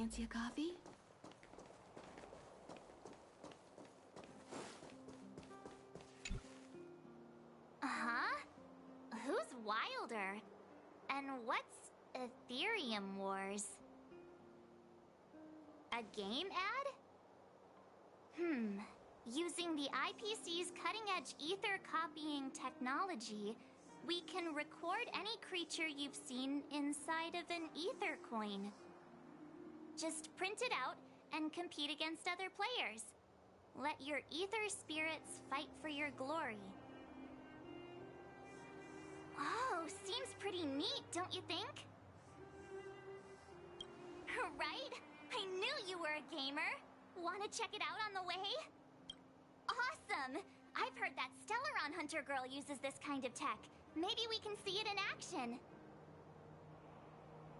Fancy a coffee? Huh? Who's Wilder? And what's Ethereum Wars? A game ad? Using the IPC's cutting-edge ether copying technology, we can record any creature you've seen inside of an ether coin. Just print it out and compete against other players. Let your ether spirits fight for your glory. Oh, seems pretty neat, don't you think? Right? I knew you were a gamer. Want to check it out on the way? Awesome! I've heard that Stellaron Hunter girl uses this kind of tech. Maybe we can see it in action.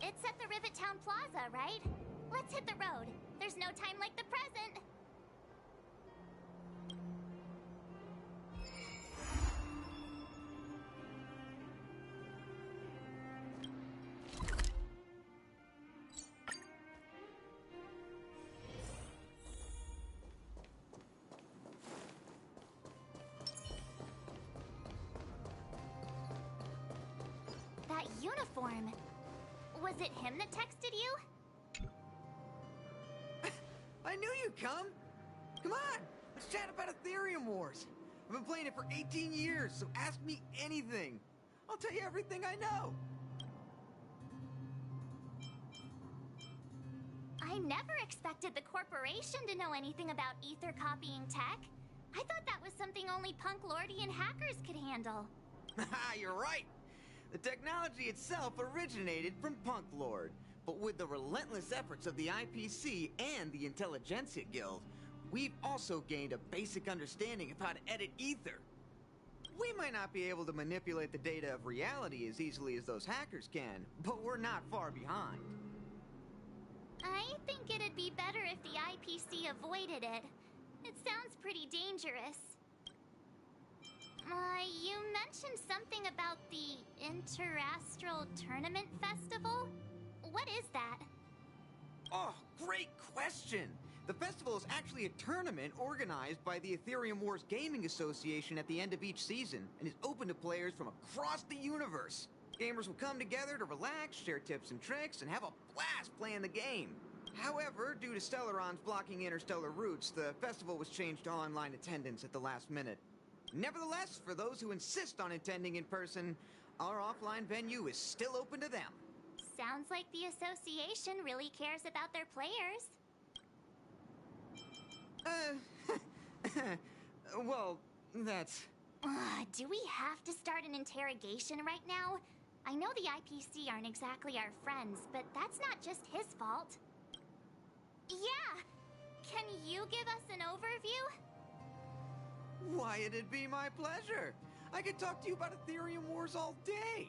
It's at the Rivet Town Plaza, right? Let's hit the road. There's no time like the present. That uniform. Was it him that texted you? I knew you'd come! Come on! Let's chat about Ethereum Wars! I've been playing it for 18 years, so ask me anything! I'll tell you everything I know! I never expected the corporation to know anything about ether copying tech. I thought that was something only Punk Lordy and hackers could handle. Haha, you're right! The technology itself originated from Punk Lord, but with the relentless efforts of the IPC and the Intelligentsia Guild, we've also gained a basic understanding of how to edit ether. We might not be able to manipulate the data of reality as easily as those hackers can, but we're not far behind. I think it'd be better if the IPC avoided it. It sounds pretty dangerous. You mentioned something about the Interastral Tournament Festival? What is that? Oh, great question! The festival is actually a tournament organized by the Ethereum Wars Gaming Association at the end of each season, and is open to players from across the universe. Gamers will come together to relax, share tips and tricks, and have a blast playing the game. However, due to Stellaron's blocking interstellar routes, the festival was changed to online attendance at the last minute. Nevertheless, for those who insist on attending in person, our offline venue is still open to them. Sounds like the association really cares about their players. Well, that's... Do we have to start an interrogation right now? I know the IPC aren't exactly our friends, but that's not just his fault. Yeah! Can you give us an overview? Why, it'd be my pleasure. I could talk to you about Ethereum Wars all day.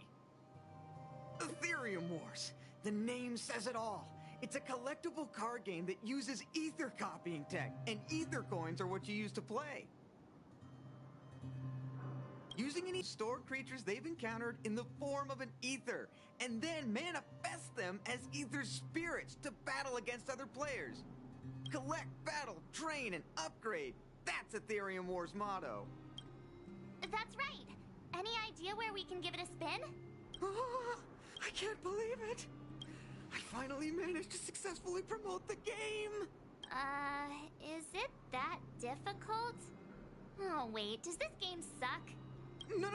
Ethereum Wars. The name says it all. It's a collectible card game that uses ether copying tech, and ether coins are what you use to play. Using any store creatures they've encountered in the form of an ether, and then manifest them as ether spirits to battle against other players. Collect, battle, train, and upgrade. That's Ethereum Wars' motto. That's right. Any idea where we can give it a spin? Oh, I can't believe it. I finally managed to successfully promote the game. Is it that difficult? Oh, wait, does this game suck? No,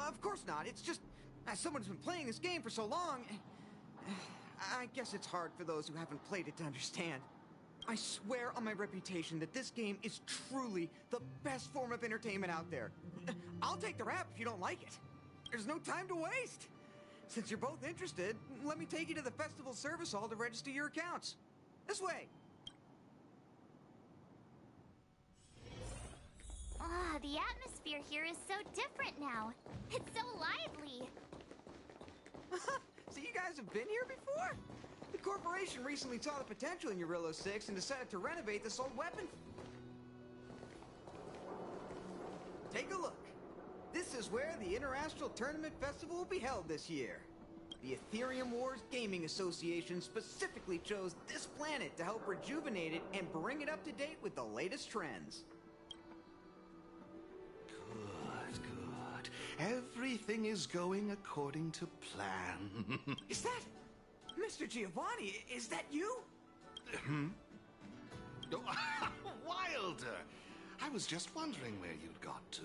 of course not. It's just, as someone who's been playing this game for so long, I guess it's hard for those who haven't played it to understand. I swear on my reputation that this game is truly the best form of entertainment out there. I'll take the rap if you don't like it. There's no time to waste. Since you're both interested, let me take you to the festival service hall to register your accounts. This way. The atmosphere here is so different now. It's so lively. So you guys have been here before? The corporation recently saw the potential in Eurillo 6 and decided to renovate this old weapon. Take a look. This is where the Interastral Tournament Festival will be held this year. The Ethereum Wars Gaming Association specifically chose this planet to help rejuvenate it and bring it up to date with the latest trends. Good, good. Everything is going according to plan. Is that... Mr. Giovanni, is that you? Wilder! I was just wondering where you'd got to.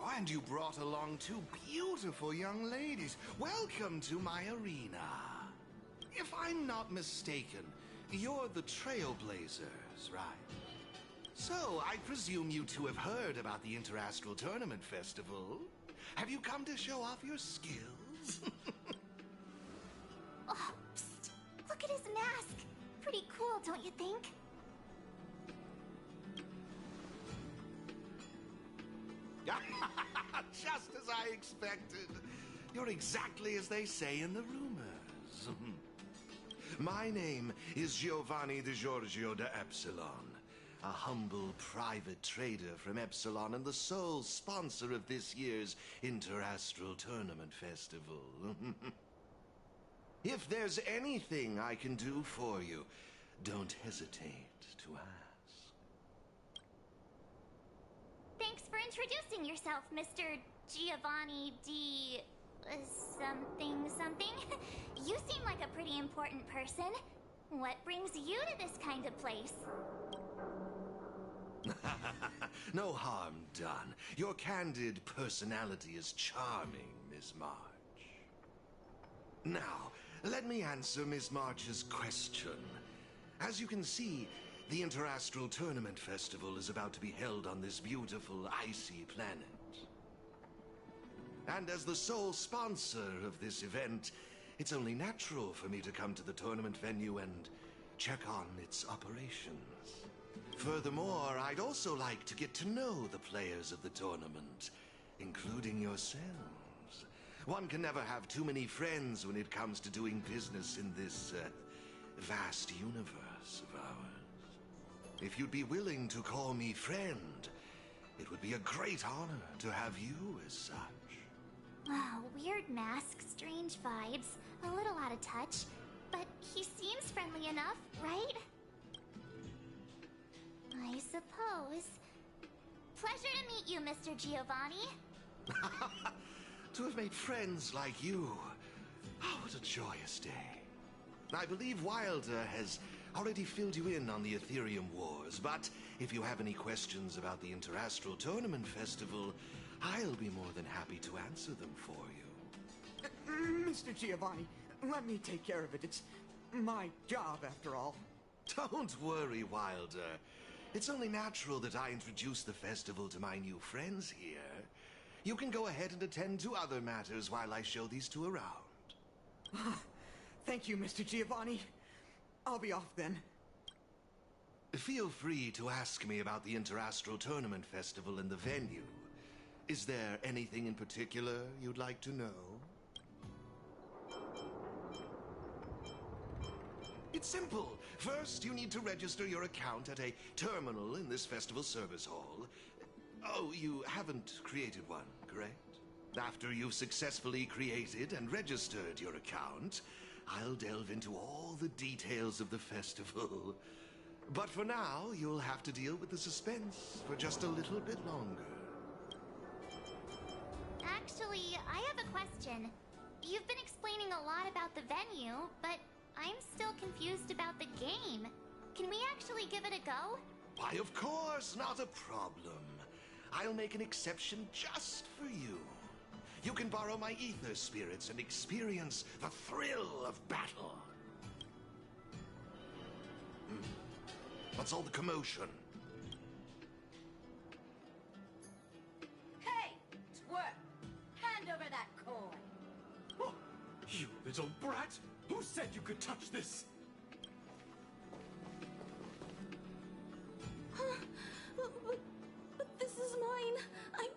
Oh, and you brought along two beautiful young ladies. Welcome to my arena. If I'm not mistaken, you're the Trailblazers, right? So, I presume you two have heard about the Interastral Tournament Festival. Have you come to show off your skills? Oh, psst. Look at his mask. Pretty cool, don't you think? Just as I expected. You're exactly as they say in the rumors. My name is Giovanni Di Giorgio de Epsilon, a humble private trader from Epsilon and the sole sponsor of this year's Interastral Tournament Festival. If there's anything I can do for you, don't hesitate to ask. Thanks for introducing yourself, Mr. Giovanni D... something. You seem like a pretty important person. What brings you to this kind of place? No harm done. Your candid personality is charming, Miss March. Now, let me answer Miss March's question. As you can see, the Interastral Tournament Festival is about to be held on this beautiful, icy planet. And as the sole sponsor of this event, it's only natural for me to come to the tournament venue and check on its operations. Furthermore, I'd also like to get to know the players of the tournament, including yourselves. One can never have too many friends when it comes to doing business in this vast universe of ours. If you'd be willing to call me friend, it would be a great honor to have you as such. Wow, weird mask, strange vibes, a little out of touch, but he seems friendly enough, right? I suppose. Pleasure to meet you, Mr. Giovanni. To have made friends like you. Oh, what a joyous day. I believe Wilder has already filled you in on the Ethereum Wars, but if you have any questions about the Interastral Tournament Festival, I'll be more than happy to answer them for you. Mr. Giovanni, let me take care of it. It's my job, after all. Don't worry, Wilder. It's only natural that I introduce the festival to my new friends here. You can go ahead and attend to other matters while I show these two around. Thank you, Mr. Giovanni. I'll be off then. Feel free to ask me about the Interastral Tournament Festival and the venue. Is there anything in particular you'd like to know? It's simple. First, you need to register your account at a terminal in this festival service hall. Oh, you haven't created one, correct? After you've successfully created and registered your account, I'll delve into all the details of the festival. But for now, you'll have to deal with the suspense for just a little bit longer. Actually, I have a question. You've been explaining a lot about the venue, but I'm still confused about the game. Can we actually give it a go? Why, of course, not a problem. I'll make an exception just for you. You can borrow my ether spirits and experience the thrill of battle. What's all the commotion? Hey, twerp! Hand over that coin! Oh, you little brat! Who said you could touch this? But this is mine. I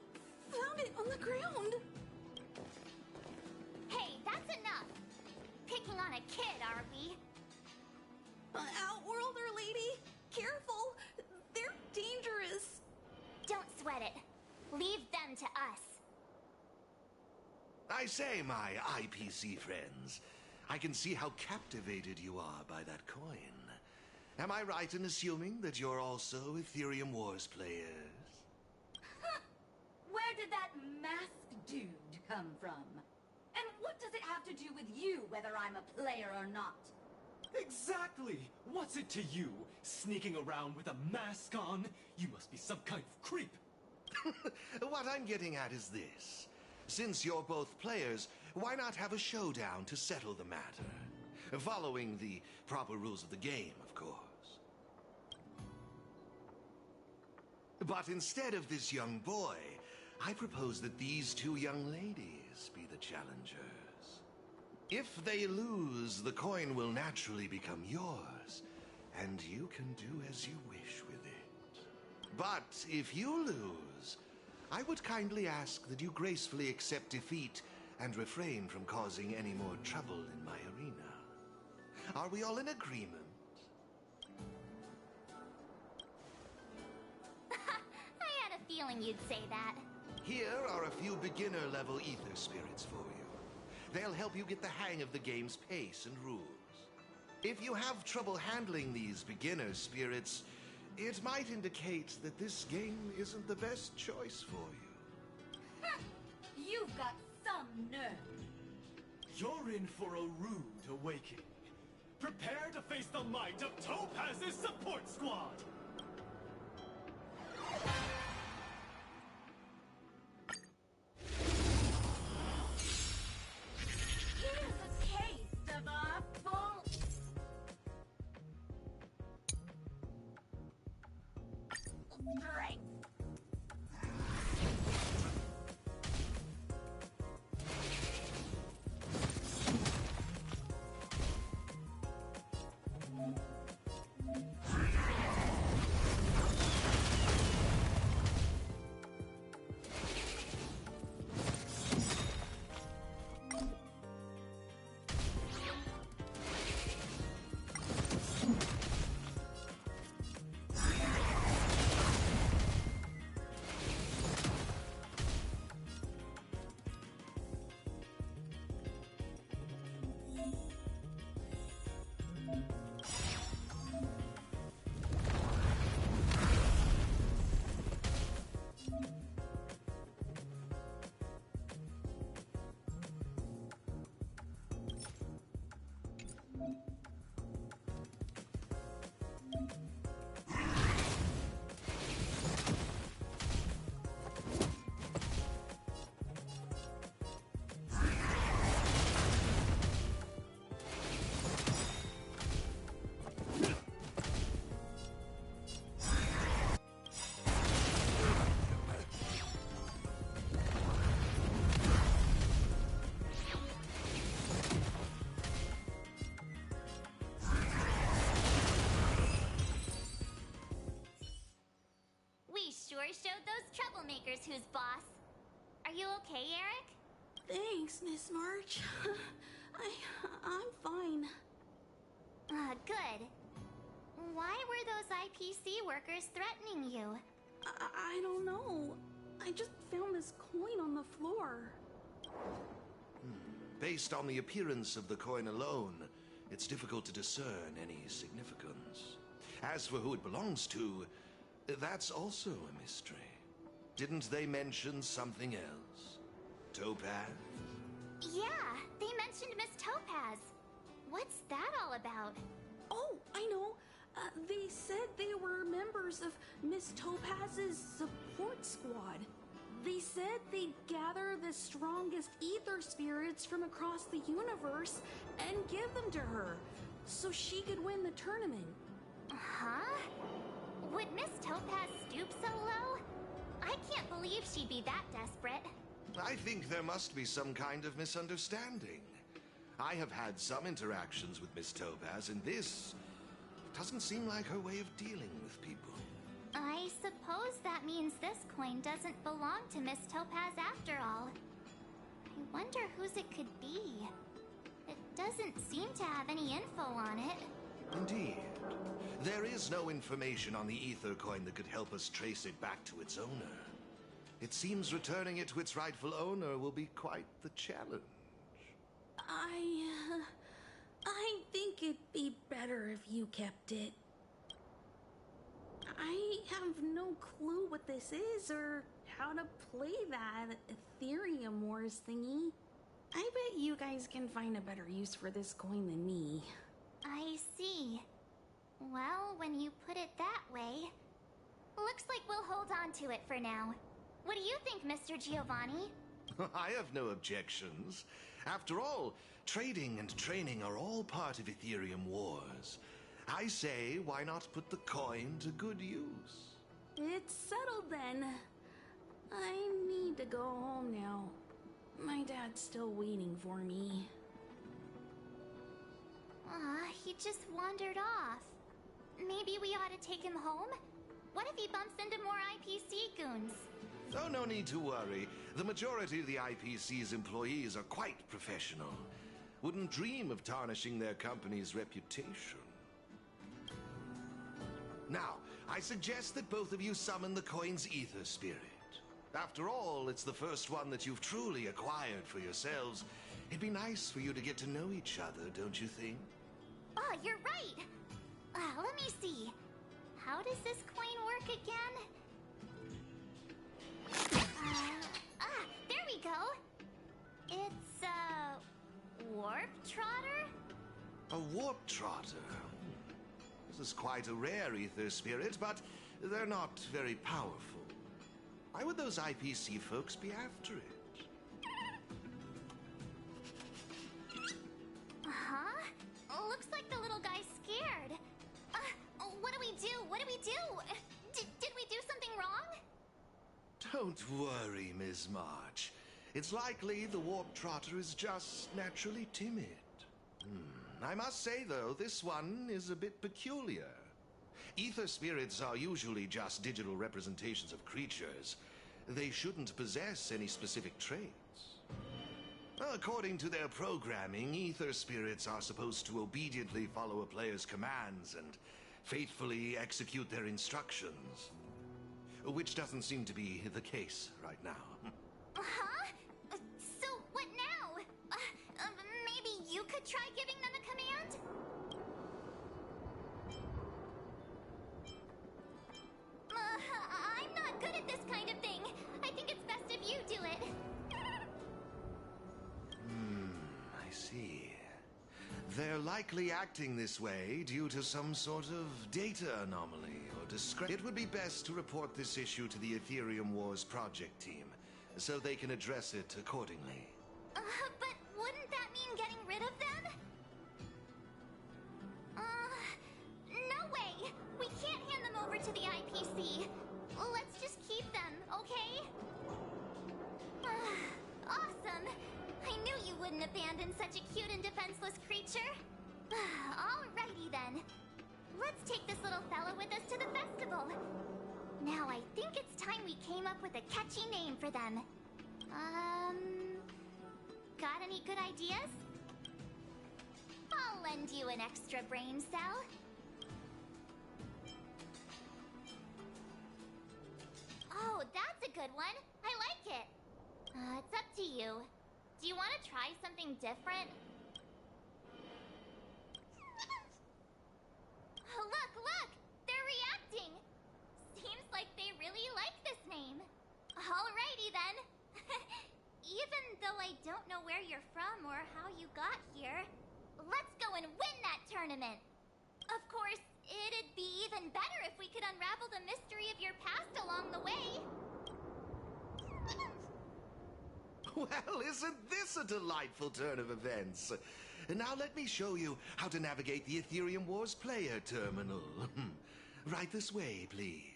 found it on the ground. Hey, that's enough! Picking on a kid, are we? Outworlder lady, careful! I say, my IPC friends, I can see how captivated you are by that coin. Am I right in assuming that you're also Ethereum Wars players? Where did that masked dude come from? And what does it have to do with you, whether I'm a player or not? Exactly! What's it to you? Sneaking around with a mask on? You must be some kind of creep. What I'm getting at is this. Since you're both players, why not have a showdown to settle the matter? Following the proper rules of the game, of course. But instead of this young boy, I propose that these two young ladies be the challengers. If they lose, the coin will naturally become yours, and you can do as you wish with it. But if you lose, I would kindly ask that you gracefully accept defeat and refrain from causing any more trouble in my arena. Are we all in agreement? I had a feeling you'd say that. Here are a few beginner-level ether spirits for you. They'll help you get the hang of the game's pace and rules. If you have trouble handling these beginner spirits, it might indicate that this game isn't the best choice for you. You've got some nerve. You're in for a rude awakening. Prepare to face the might of Topaz's support squad! Here's a taste of our full... strength. Sure showed those troublemakers who's boss. Are you okay, Eric? Thanks, Miss March. I'm fine. Good. Why were those IPC workers threatening you? I don't know. I just found this coin on the floor. Based on the appearance of the coin alone, it's difficult to discern any significance. As for who it belongs to, that's also a mystery. Didn't they mention something else? Topaz? Yeah, they mentioned Miss Topaz. What's that all about? Oh, I know. They said they were members of Miss Topaz's support squad. They said they'd gather the strongest ether spirits from across the universe and give them to her, so she could win the tournament. Huh? Would Miss Topaz stoop so low? I can't believe she'd be that desperate. I think there must be some kind of misunderstanding. I have had some interactions with Miss Topaz, and this doesn't seem like her way of dealing with people. I suppose that means this coin doesn't belong to Miss Topaz after all. I wonder whose it could be. It doesn't seem to have any info on it. Indeed. There is no information on the ether coin that could help us trace it back to its owner. It seems returning it to its rightful owner will be quite the challenge. I think it'd be better if you kept it. I have no clue what this is or how to play that Ethereum Wars thingy. I bet you guys can find a better use for this coin than me. I see. Well, when you put it that way, looks like we'll hold on to it for now. What do you think, Mr. Giovanni? I have no objections. After all, trading and training are all part of Ethereum Wars. I say, why not put the coin to good use? It's settled then. I need to go home now. My dad's still waiting for me. He just wandered off. Maybe we ought to take him home? What if he bumps into more IPC goons? Oh, no need to worry. The majority of the IPC's employees are quite professional. Wouldn't dream of tarnishing their company's reputation. Now, I suggest that both of you summon the coin's ether spirit. After all, it's the first one that you've truly acquired for yourselves. It'd be nice for you to get to know each other, don't you think? Oh, you're right! Let me see. How does this coin work again? There we go! It's a warp trotter? A warp trotter? This is quite a rare ether spirit, but they're not very powerful. Why would those IPC folks be after it? Looks like the little guy's scared. What do we do? What do we do? Did we do something wrong? Don't worry, Ms. March. It's likely the warp trotter is just naturally timid. I must say, though, this one is a bit peculiar. Ether spirits are usually just digital representations of creatures. They shouldn't possess any specific traits. According to their programming, ether spirits are supposed to obediently follow a player's commands and faithfully execute their instructions. Which doesn't seem to be the case right now. So, what now? Maybe you could try giving them a command? I'm not good at this kind of thing. I think it's best if you do it. I see. They're likely acting this way due to some sort of data anomaly or discrepancy. It would be best to report this issue to the Ethereum Wars project team, so they can address it accordingly. But wouldn't that mean getting rid of them? No way! We can't hand them over to the IPC. Let's just keep them, okay? Awesome! I knew you wouldn't abandon such a cute and defenseless creature. Alrighty then. Let's take this little fella with us to the festival. Now I think it's time we came up with a catchy name for them. Got any good ideas? I'll lend you an extra brain cell. Oh, that's a good one. I like it. It's up to you. Do you want to try something different? Look! They're reacting! Seems like they really like this name. Alrighty then. Even though I don't know where you're from or how you got here, let's go and win that tournament. Of course, it'd be even better if we could unravel the mystery of your past along the way. Well, isn't this a delightful turn of events? Now let me show you how to navigate the Ethereum Wars player terminal. Right this way, please.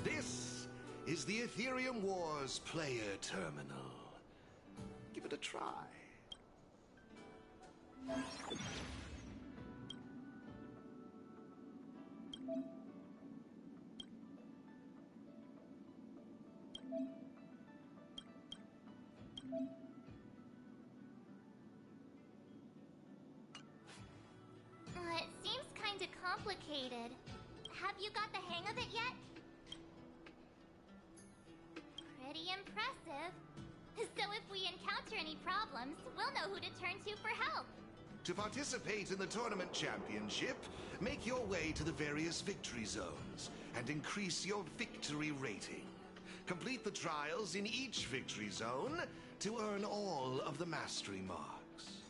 This is the Ethereum Wars player terminal. Give it a try. It seems kinda complicated. Have you got the hang of it yet? Pretty impressive. So if we encounter any problems, we'll know who to turn to for help. To participate in the tournament championship, make your way to the various victory zones and increase your victory rating. Complete the trials in each victory zone to earn all of the mastery marks.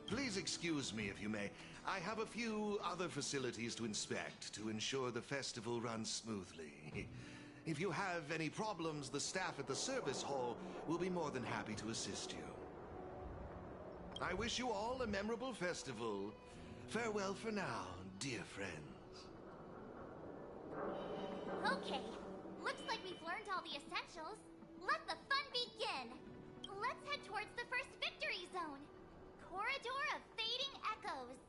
Please excuse me if you may. I have a few other facilities to inspect to ensure the festival runs smoothly. If you have any problems, the staff at the service hall will be more than happy to assist you. I wish you all a memorable festival. Farewell for now, dear friends. Okay, looks like we've learned all the essentials. Let the fun begin! Let's head towards the first victory zone. Corridor of Fading Echoes.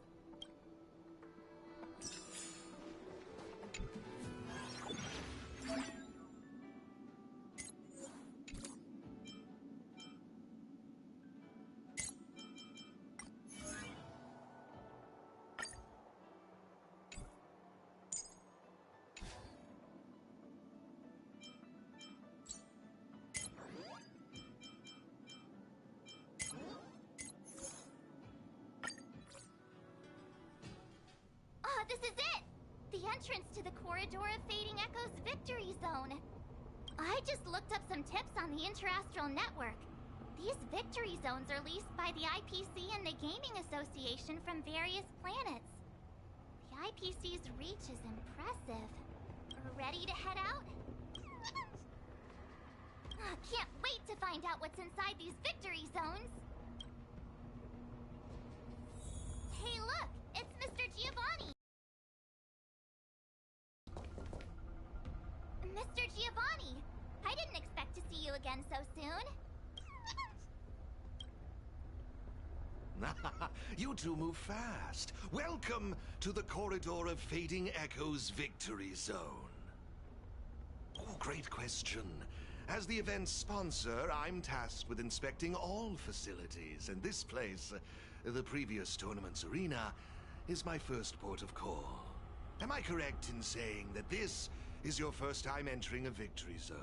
This is it! The entrance to the Corridor of Fading Echoes Victory Zone. I just looked up some tips on the Interastral Network. These victory zones are leased by the IPC and the Gaming Association from various planets. The IPC's reach is impressive. Ready to head out? Can't wait to find out what's inside these victory zones. Hey look, it's Mr. Giovanni. Mr. Giovanni, I didn't expect to see you again so soon. You two move fast. Welcome to the Corridor of Fading Echoes Victory Zone. Oh, great question. As the event's sponsor, I'm tasked with inspecting all facilities, and this place, the previous tournament's arena, is my first port of call. Am I correct in saying that this is your first time entering a victory zone?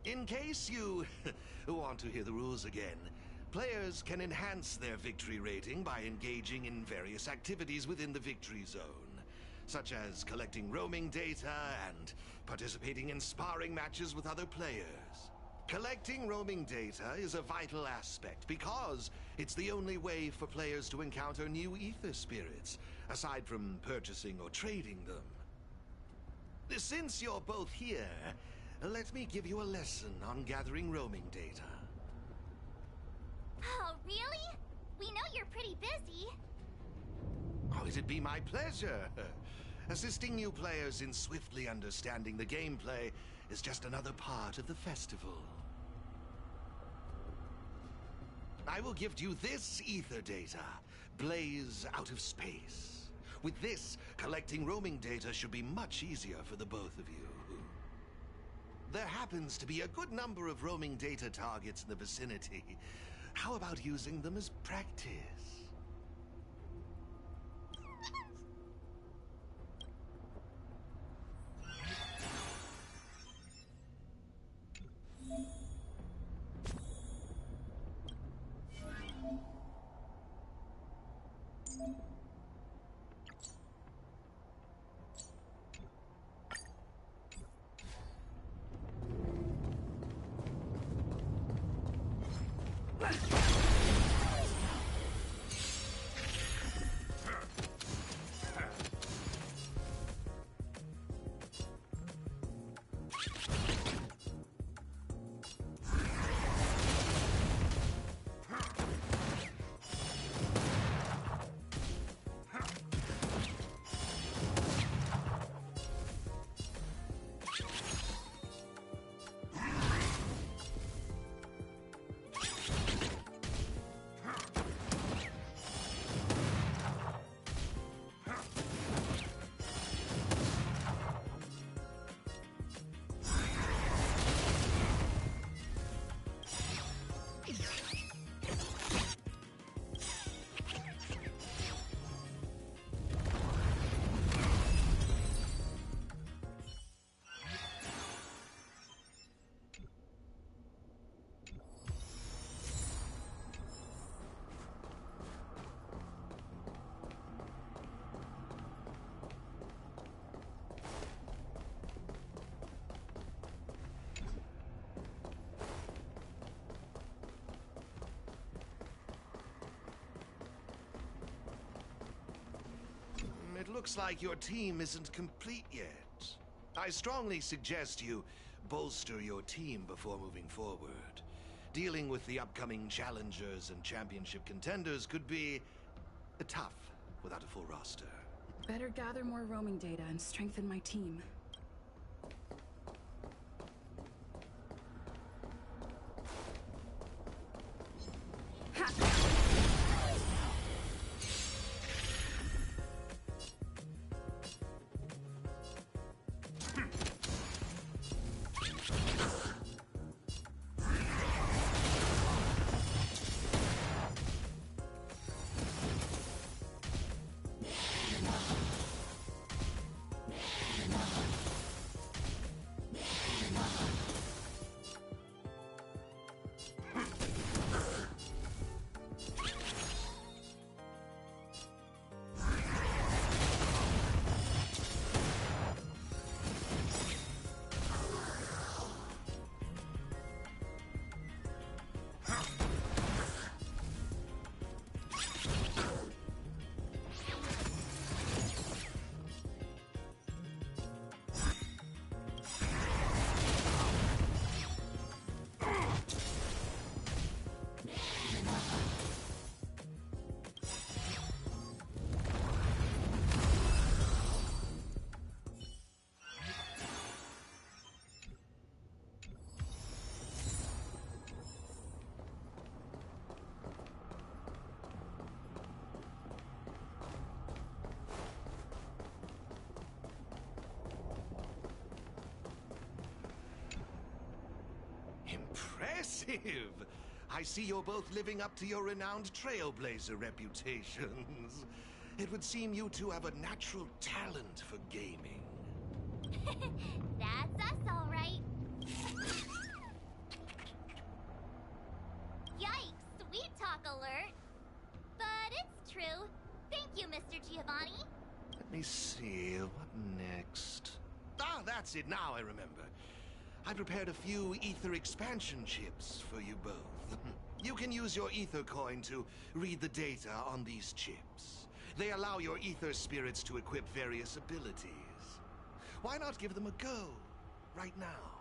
In case you want to hear the rules again, players can enhance their victory rating by engaging in various activities within the victory zone, such as collecting roaming data and participating in sparring matches with other players. Collecting roaming data is a vital aspect because it's the only way for players to encounter new ether spirits, aside from purchasing or trading them. Since you're both here, let me give you a lesson on gathering roaming data. Oh, really? We know you're pretty busy. Oh, it'd be my pleasure. Assisting new players in swiftly understanding the gameplay is just another part of the festival. I will gift you this ether data, Blaze out of space. With this, collecting roaming data should be much easier for the both of you. There happens to be a good number of roaming data targets in the vicinity. How about using them as practice? looks like your team isn't complete yet. I strongly suggest you bolster your team before moving forward. Dealing with the upcoming challengers and championship contenders could be tough without a full roster. Better gather more roaming data and strengthen my team. Impressive! I see you're both living up to your renowned trailblazer reputations. It would seem you two have a natural talent for gaming. That's us, all right. Yikes, sweet talk alert. But it's true. Thank you, Mr. Giovanni. Let me see, what next? Ah, that's it, now I remember. I prepared a few ether expansion chips for you both. You can use your ether coin to read the data on these chips. They allow your ether spirits to equip various abilities. Why not give them a go, right now?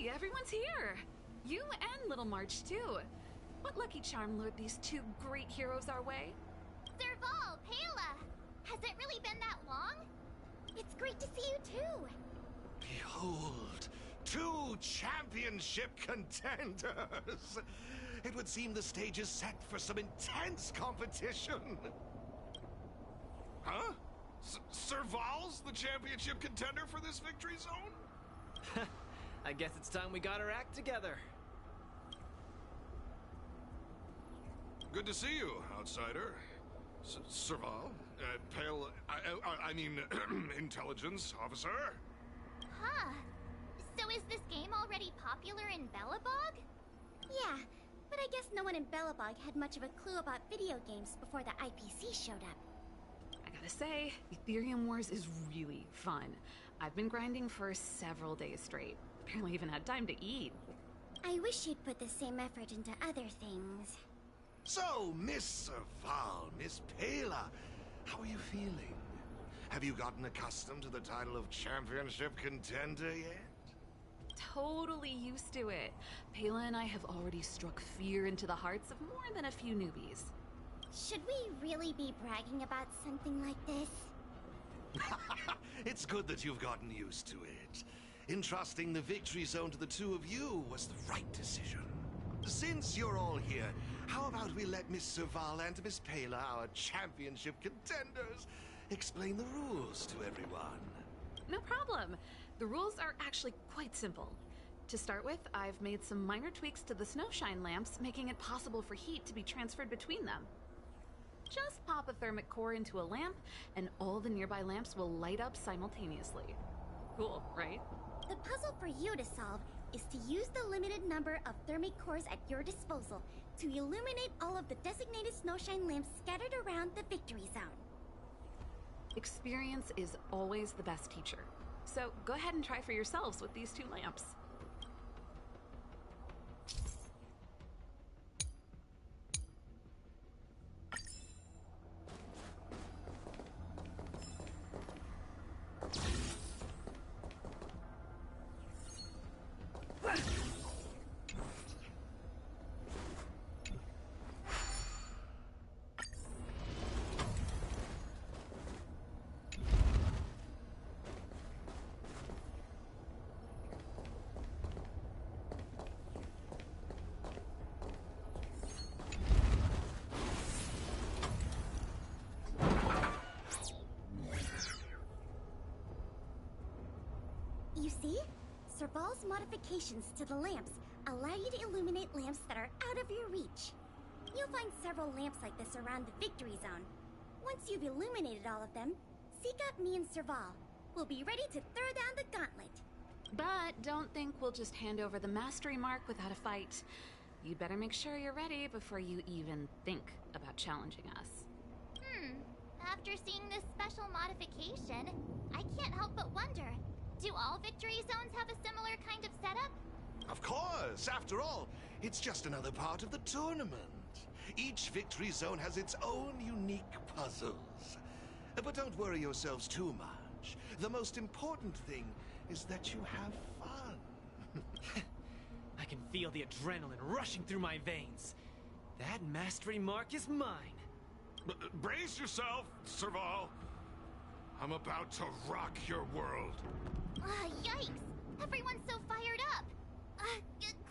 Hey, everyone's here! You and Little March, too. What lucky charm lured these two great heroes our way? Serval, Pela! Has it really been that long? It's great to see you too. Behold, two championship contenders! It would seem the stage is set for some intense competition. Huh? Serval's the championship contender for this victory zone? I guess it's time we got our act together. Good to see you, outsider. Serval? Pale... I mean, intelligence officer? Huh. So is this game already popular in Belobog? Yeah, but I guess no one in Belobog had much of a clue about video games before the IPC showed up. I gotta say, Ethereum Wars is really fun. I've been grinding for several days straight. Barely even had time to eat. I wish you'd put the same effort into other things. So, Miss Serval, Miss Pela, how are you feeling? Have you gotten accustomed to the title of championship contender yet? Totally used to it. Pela and I have already struck fear into the hearts of more than a few newbies. Should we really be bragging about something like this? It's good that you've gotten used to it. Entrusting the victory zone to the two of you was the right decision. Since you're all here, how about we let Miss Serval and Miss Pela, our championship contenders, explain the rules to everyone? No problem. The rules are actually quite simple. To start with, I've made some minor tweaks to the snowshine lamps, making it possible for heat to be transferred between them. Just pop a thermic core into a lamp, and all the nearby lamps will light up simultaneously. Cool, right? The puzzle for you to solve is to use the limited number of thermic cores at your disposal to illuminate all of the designated snowshine lamps scattered around the victory zone. Experience is always the best teacher. So go ahead and try for yourselves with these two lamps. You see? Serval's modifications to the lamps allow you to illuminate lamps that are out of your reach. You'll find several lamps like this around the victory zone. Once you've illuminated all of them, seek out me and Serval. We'll be ready to throw down the gauntlet. But don't think we'll just hand over the mastery mark without a fight. You'd better make sure you're ready before you even think about challenging us. After seeing this special modification, I can't help but wonder, do all victory zones have a similar kind of setup? Of course! After all, it's just another part of the tournament. Each victory zone has its own unique puzzles. But don't worry yourselves too much. The most important thing is that you have fun. I can feel the adrenaline rushing through my veins. That mastery mark is mine. Brace yourself, Serval. I'm about to rock your world. Yikes! Everyone's so fired up!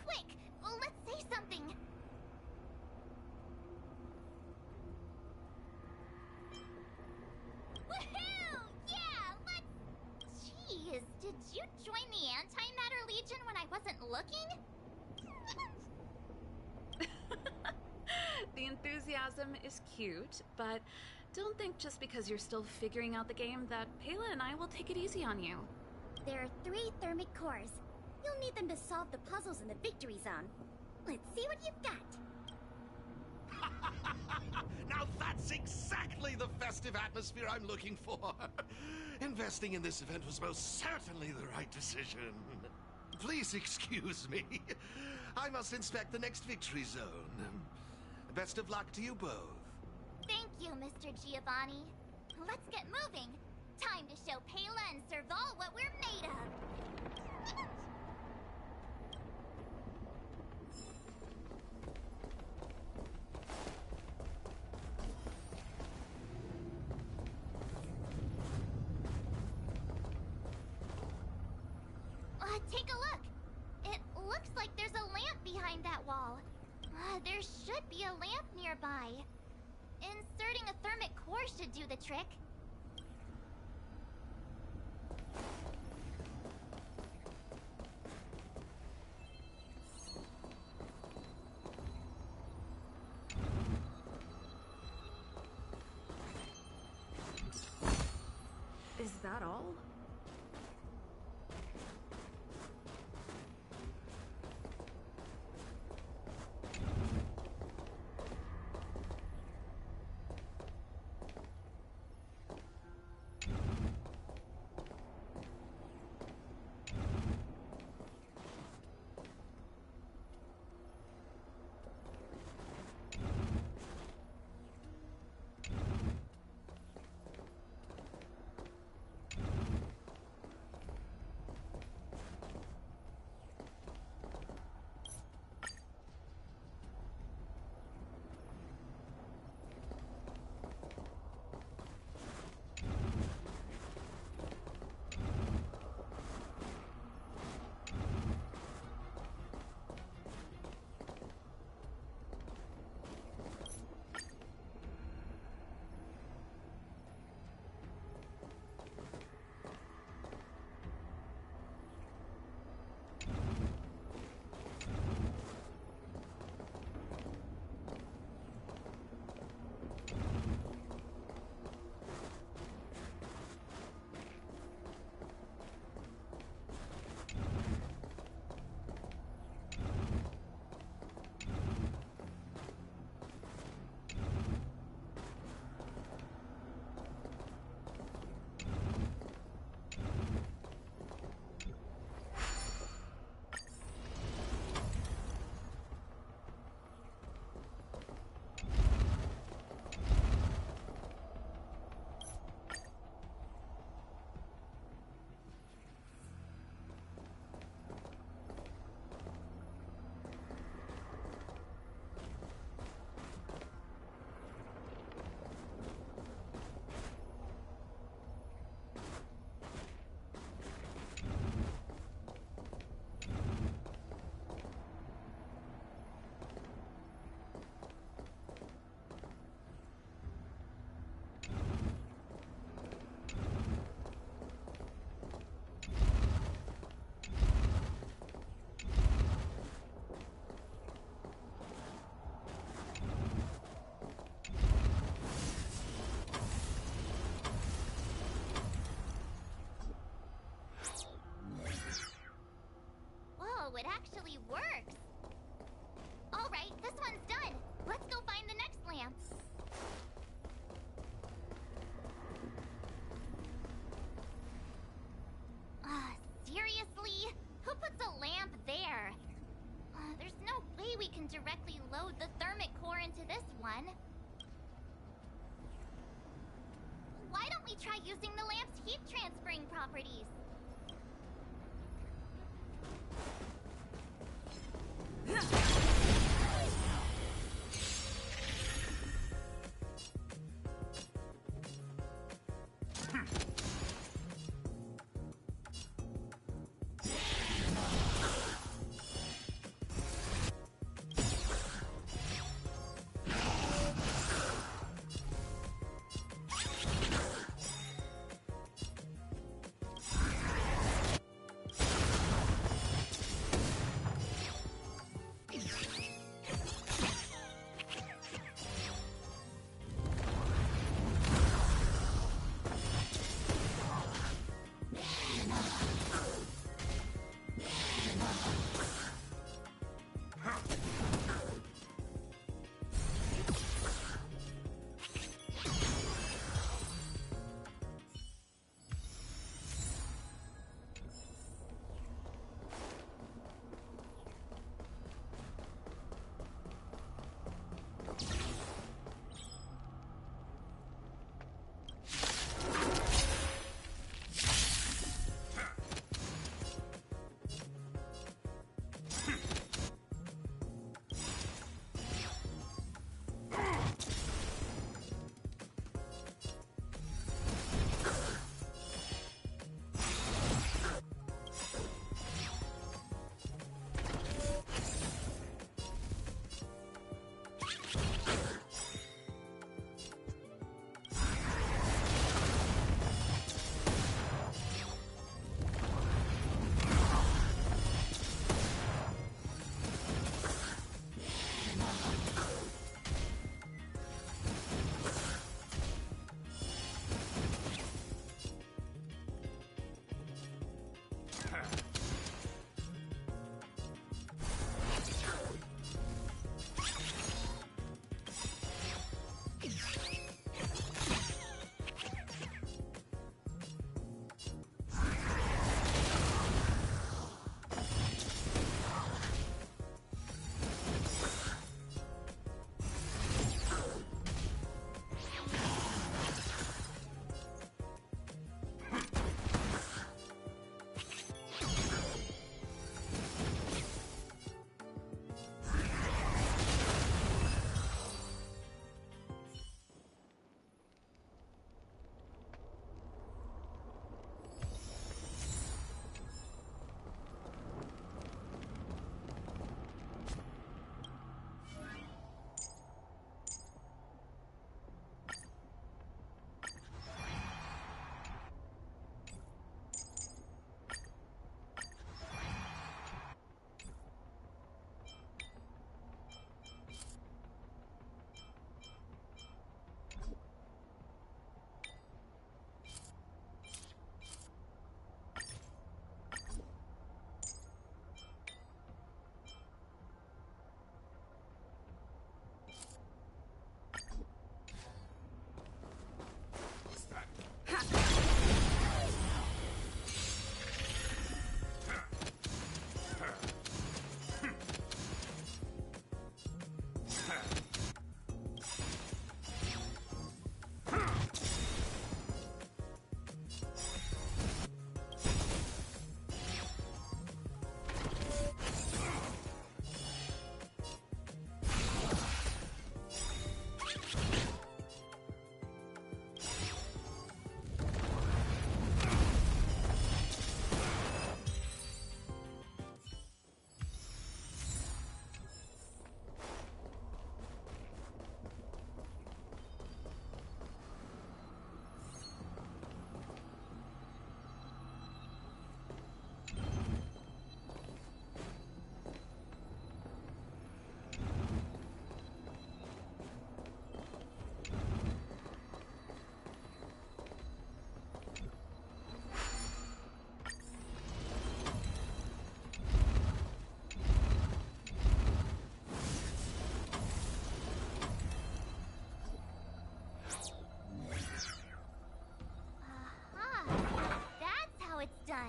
Quick! Let's say something! Woohoo! Yeah, let's... Jeez, did you join the Antimatter Legion when I wasn't looking? The enthusiasm is cute, but don't think just because you're still figuring out the game that Pela and I will take it easy on you. There are 3 thermic cores. You'll need them to solve the puzzles in the victory zone. Let's see what you've got. Now that's exactly the festive atmosphere I'm looking for. Investing in this event was most certainly the right decision. Please excuse me. I must inspect the next victory zone. Best of luck to you both. Thank you, Mr. Giovanni. Let's get moving. Time to show Pela and Serval what we're made of. Take a look. It looks like there's a lamp behind that wall. There should be a lamp nearby. Inserting a thermic core should do the trick. Is that all? It actually works. All right, this one's done. Let's go find the next lamp. Seriously? Who puts a lamp there? There's no way we can directly load the thermic core into this one. Why don't we try using the lamp's heat transferring properties?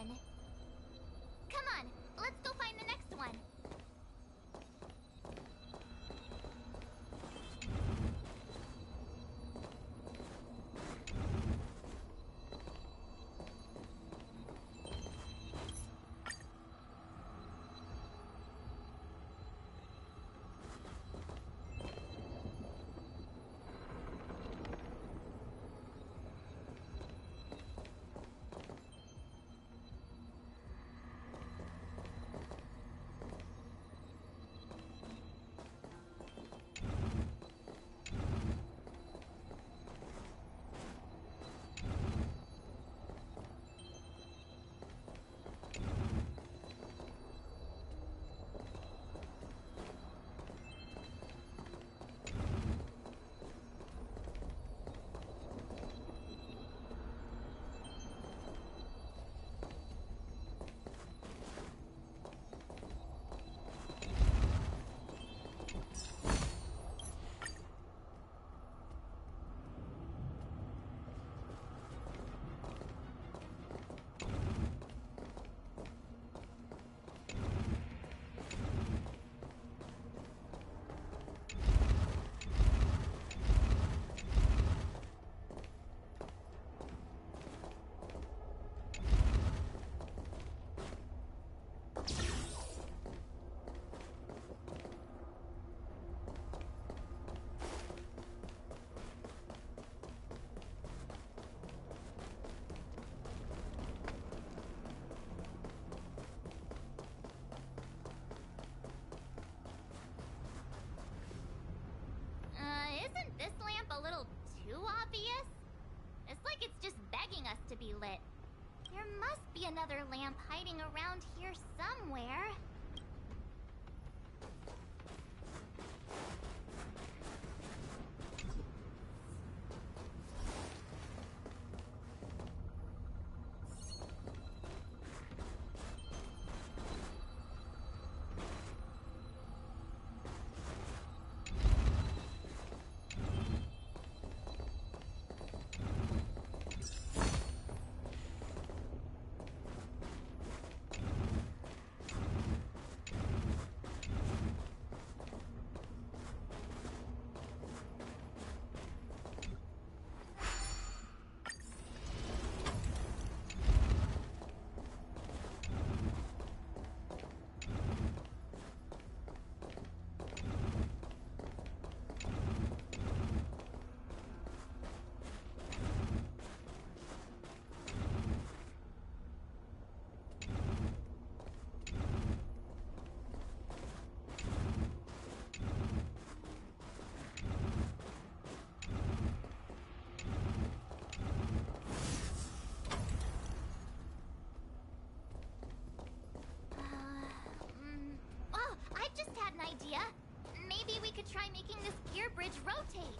one. Come on, let's go find the next one. Isn't this lamp a little too obvious? It's like it's just begging us to be lit. There must be another lamp hiding around here somewhere. Idea. Maybe we could try making this gear bridge rotate.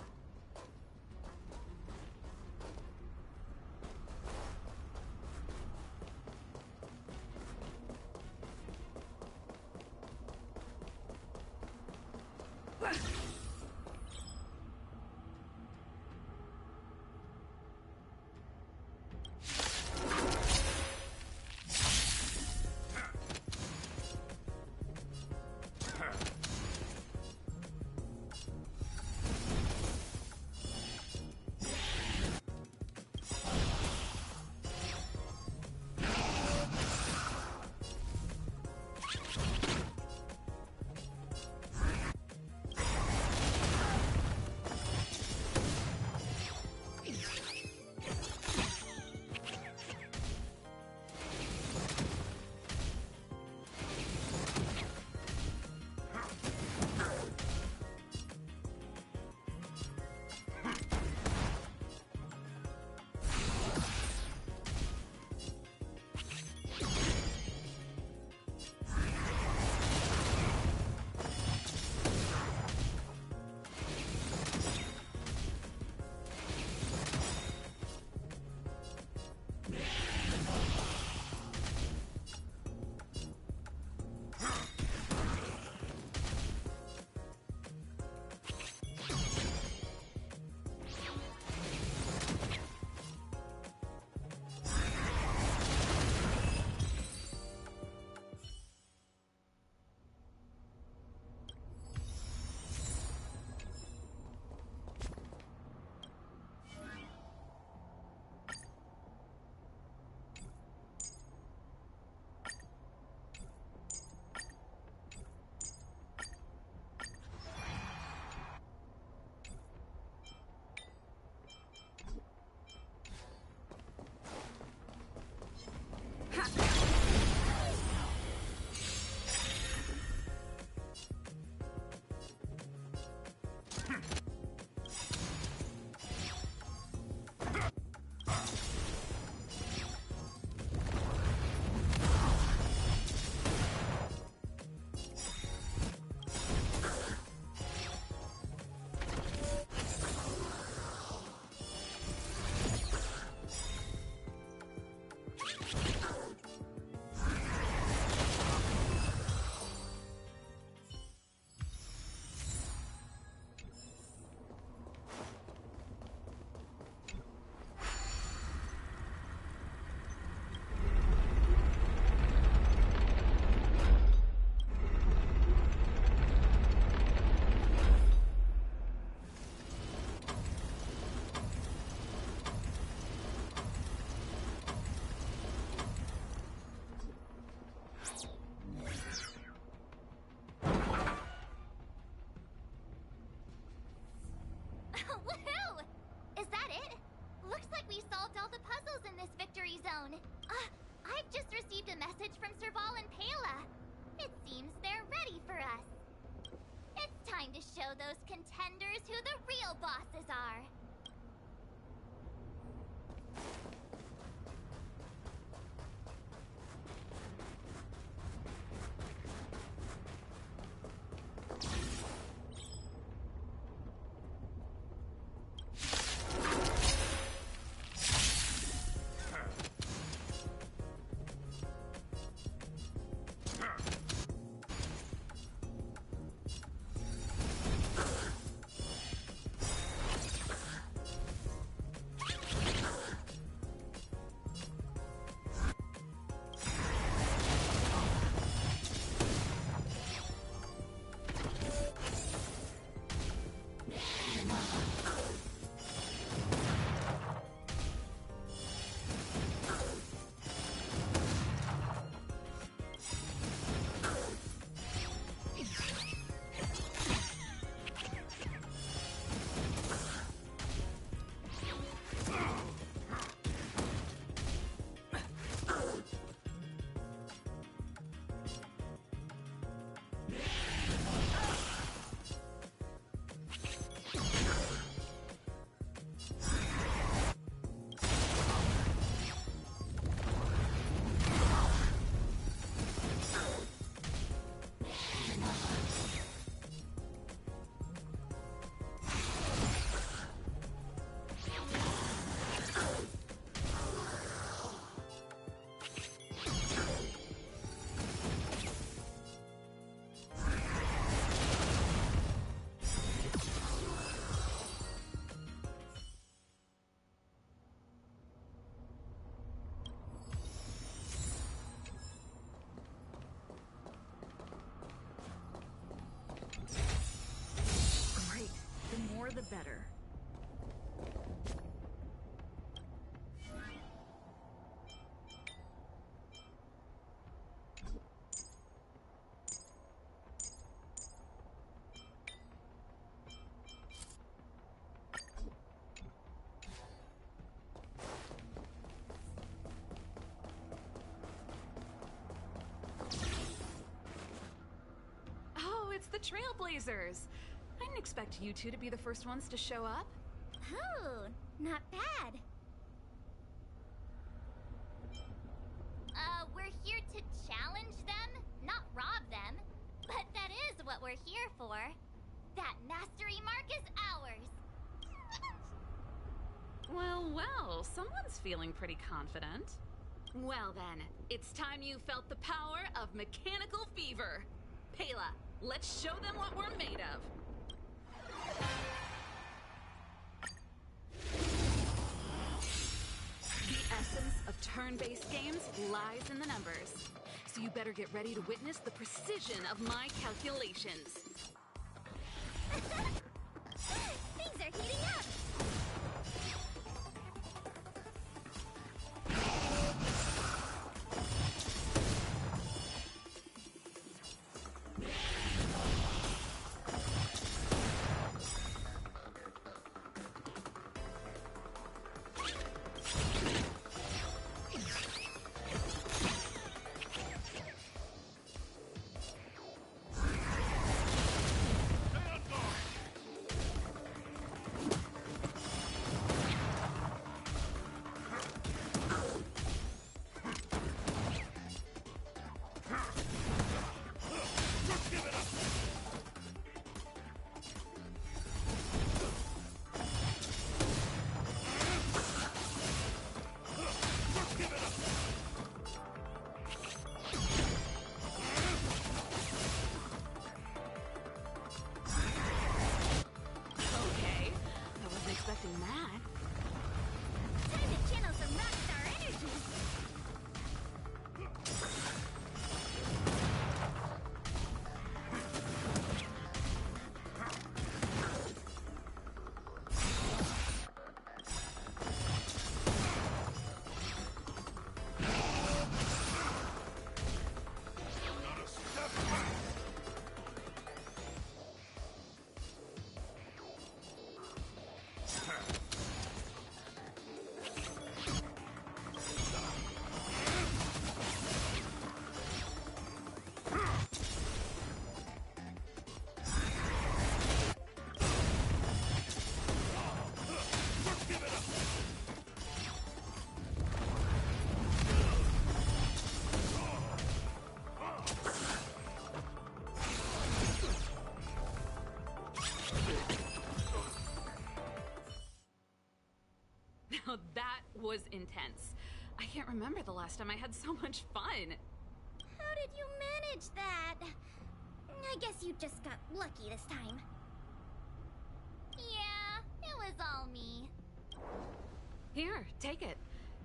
just received a message from Serval and Pela. It seems they're ready for us. It's time to show those contenders who the real bosses are. The better. Oh, it's the Trailblazers. I didn't expect you two to be the first ones to show up. Oh, not bad. We're here to challenge them, not rob them. But that is what we're here for. That mastery mark is ours. Well, someone's feeling pretty confident. Well then, it's time you felt the power of mechanical fever. Pela, let's show them what we're made of. The essence of turn-based games lies in the numbers. So you better get ready to witness the precision of my calculations. Things are heating up. was intense. I can't remember the last time I had so much fun. How did you manage that? I guess you just got lucky this time. Yeah, it was all me. Here, take it.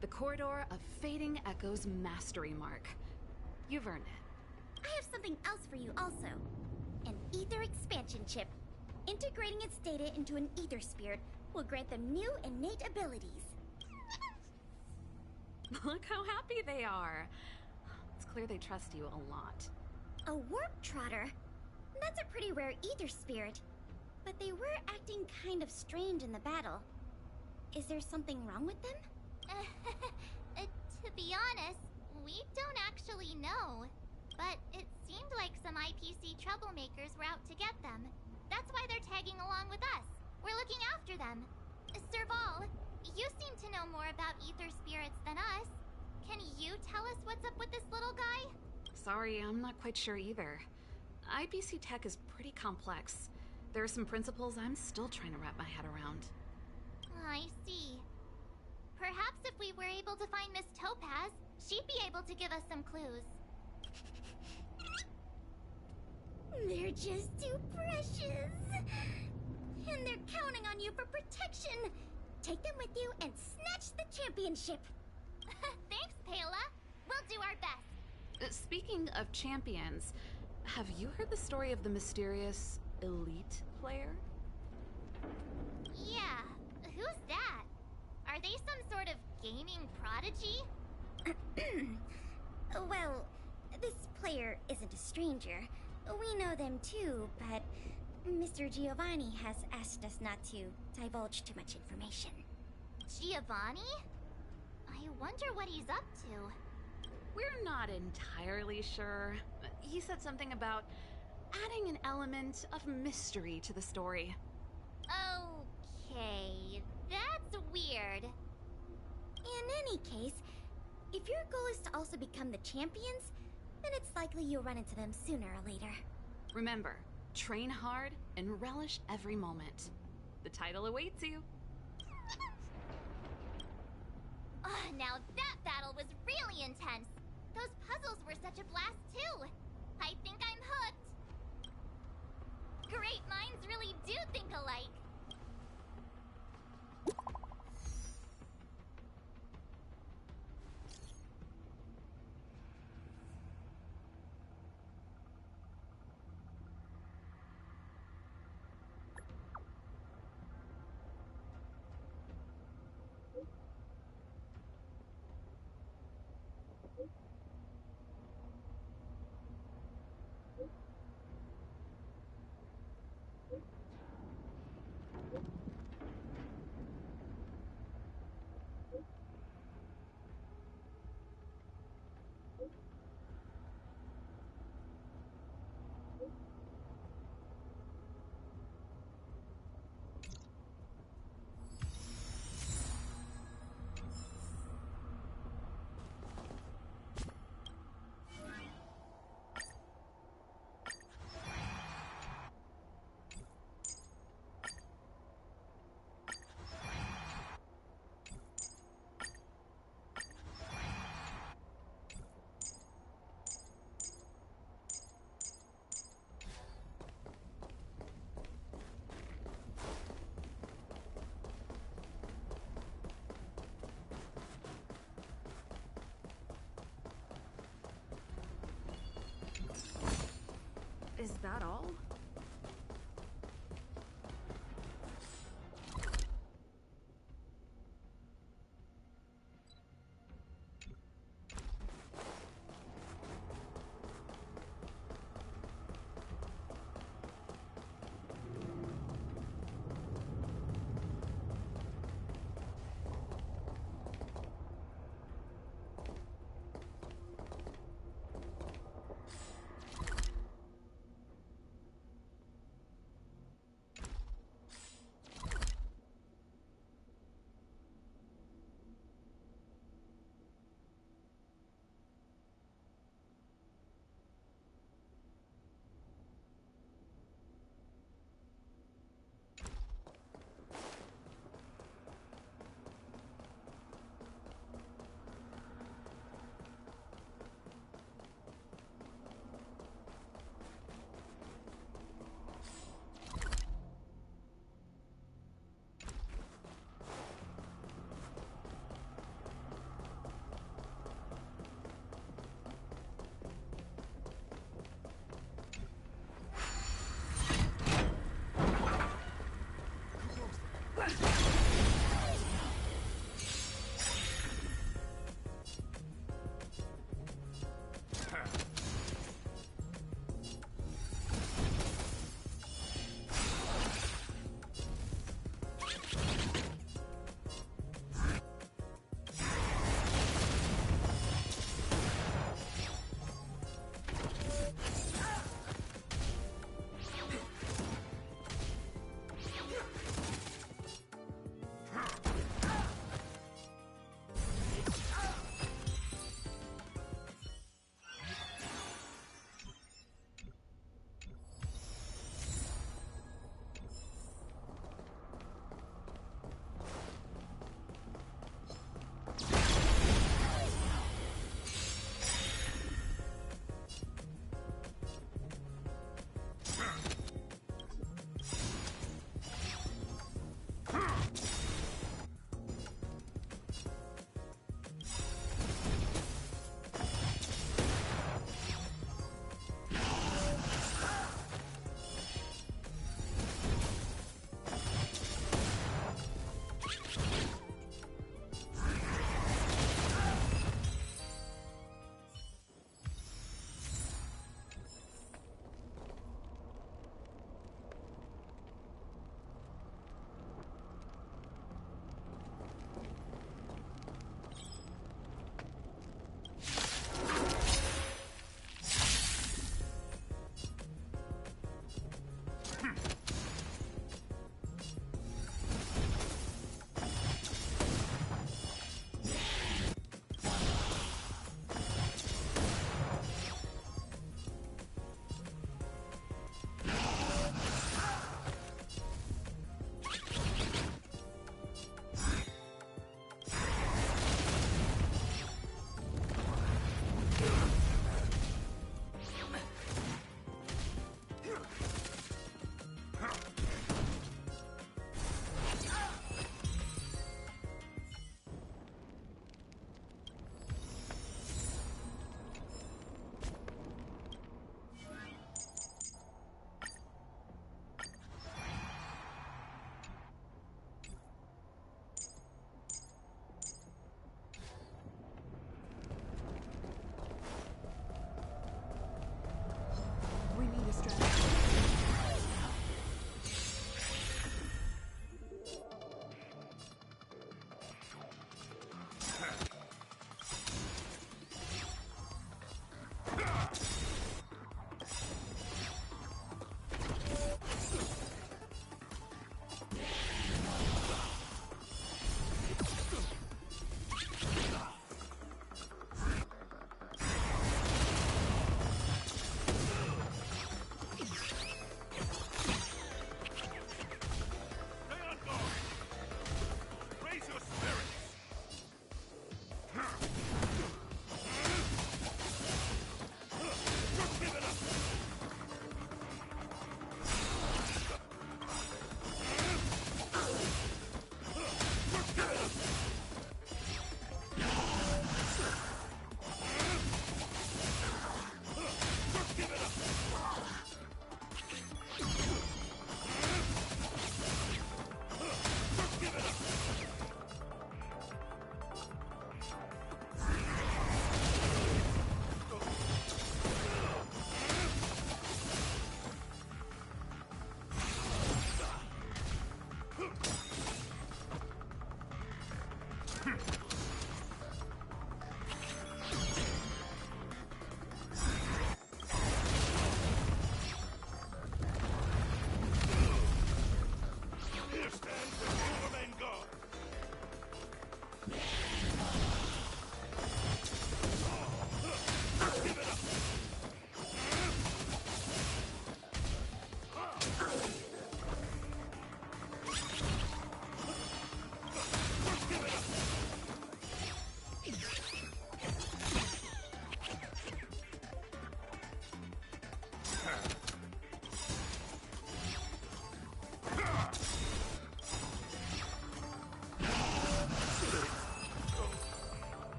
The Corridor of Fading Echoes Mastery Mark. You've earned it. I have something else for you also. An ether expansion chip. Integrating its data into an ether spirit will grant them new innate abilities. Look how happy they are. It's clear they trust you a lot. A warp trotter? That's a pretty rare ether spirit. But they were acting kind of strange in the battle. Is there something wrong with them? To be honest, we don't actually know. But it seemed like some IPC troublemakers were out to get them. That's why they're tagging along with us. We're looking after them. Serval, you seem to know more about ether spirits than us. Can you tell us what's up with this little guy? Sorry, I'm not quite sure either. IPC tech is pretty complex. There are some principles I'm still trying to wrap my head around. I see. Perhaps if we were able to find Miss Topaz, she'd be able to give us some clues. They're just too precious. And they're counting on you for protection. Take them with you and snatch the championship. Thanks, Paola. We'll do our best. Speaking of champions, have you heard the story of the mysterious elite player? Yeah, who's that? Are they some sort of gaming prodigy? Well, this player isn't a stranger. We know them too, but Mr. Giovanni has asked us not to divulge too much information. Giovanni? I wonder what he's up to. We're not entirely sure. He said something about adding an element of mystery to the story. Okay, that's weird. In any case, if your goal is to also become the champions, then it's likely you'll run into them sooner or later. Remember, train hard and relish every moment. The title awaits you. Now that battle was really intense. Those puzzles were such a blast too. I think I'm hooked. Great minds really do think alike. Is that all?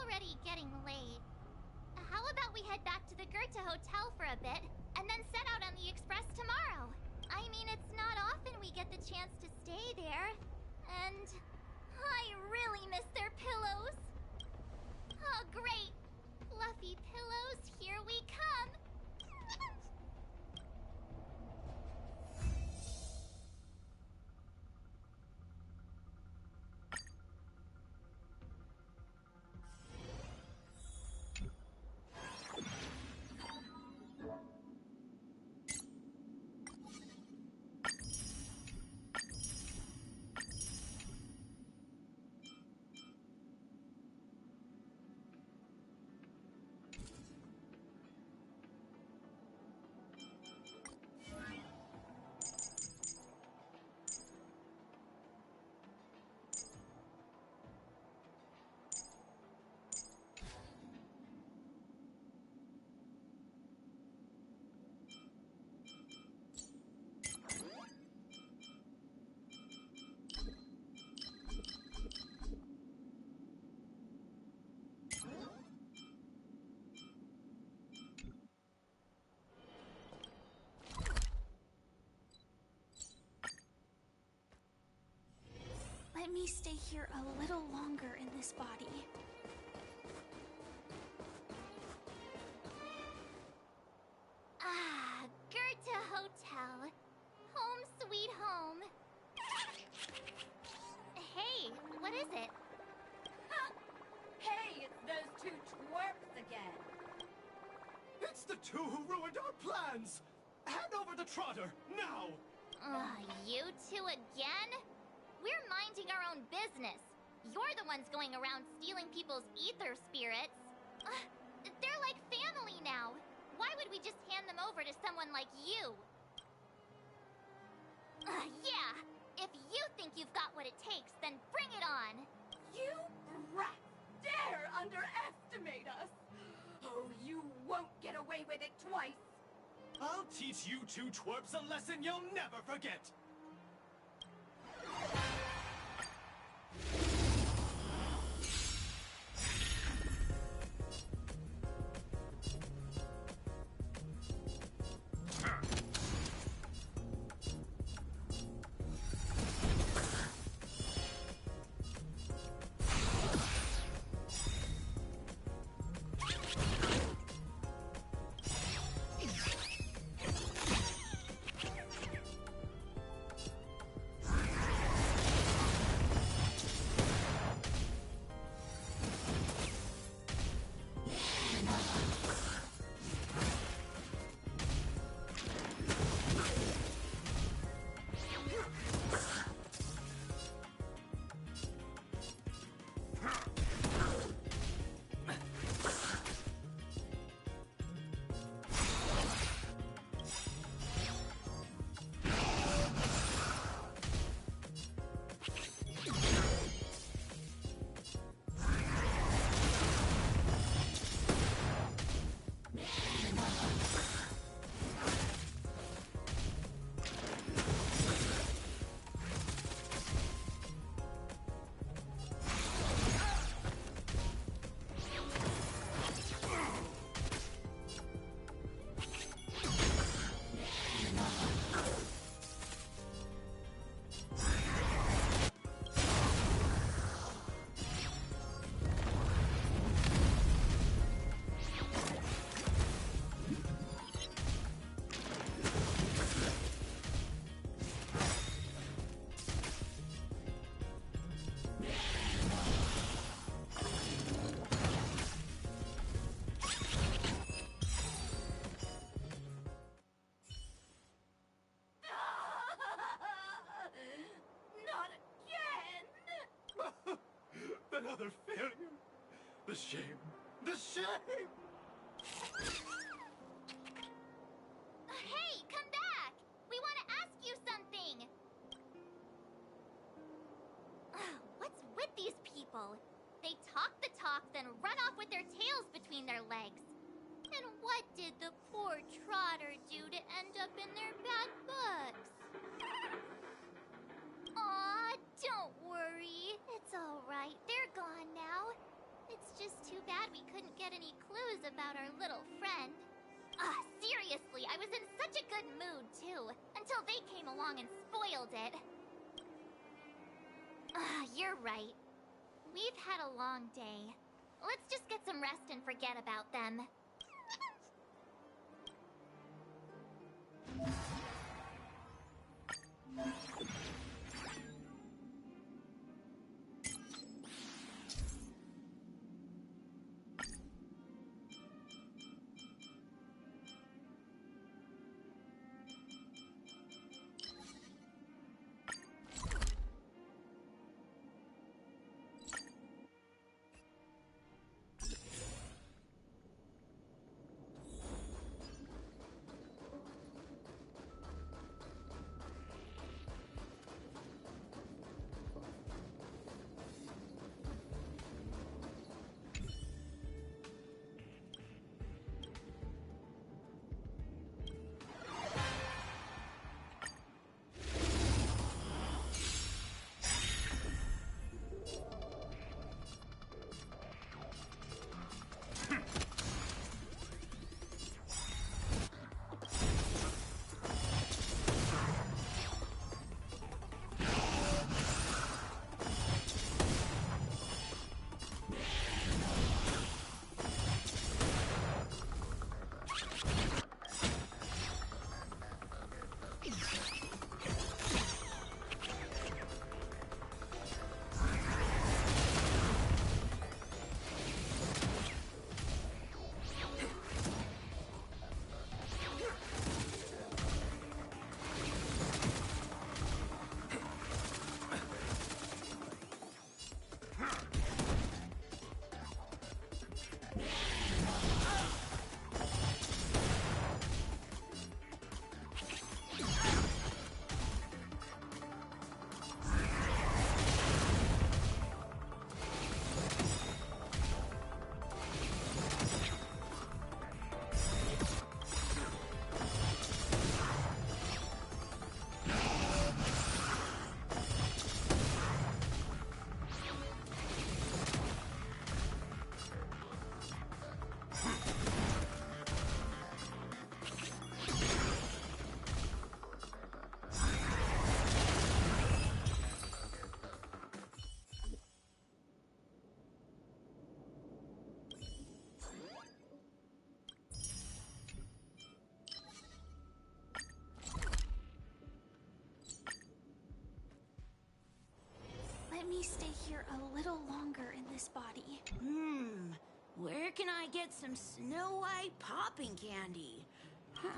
already getting late. How about we head back to the Goethe Hotel for a bit, and then set out on the express tomorrow? I mean, it's not often we get the chance to stay there. And I really miss their pillows. Oh, great. Fluffy pillows, here we come. Let me stay here a little longer in this body. Ah, Goethe Hotel. Home sweet home. Hey, what is it? Hey, it's those two twerps again. It's the two who ruined our plans! Hand over the trotter, now! You two again? We're minding our own business. You're the ones going around stealing people's ether spirits. They're like family now. Why would we just hand them over to someone like you? Yeah, if you think you've got what it takes, then bring it on. You brats dare underestimate us! Oh, you won't get away with it twice! I'll teach you two twerps a lesson you'll never forget! Not again! Another failure! The shame! The shame! Hey, come back! We want to ask you something! What's with these people? They talk the talk, then run off with their tails between their legs. And what did the poor trotter do to end up in their bad books? Aw, don't worry. It's all right. They're gone now. It's just too good mood, too, until they came along and spoiled it. You're right. We've had a long day. Let's just get some rest and forget about them. Let me stay here a little longer in this body. Where can I get some Snow White popping candy? Huh.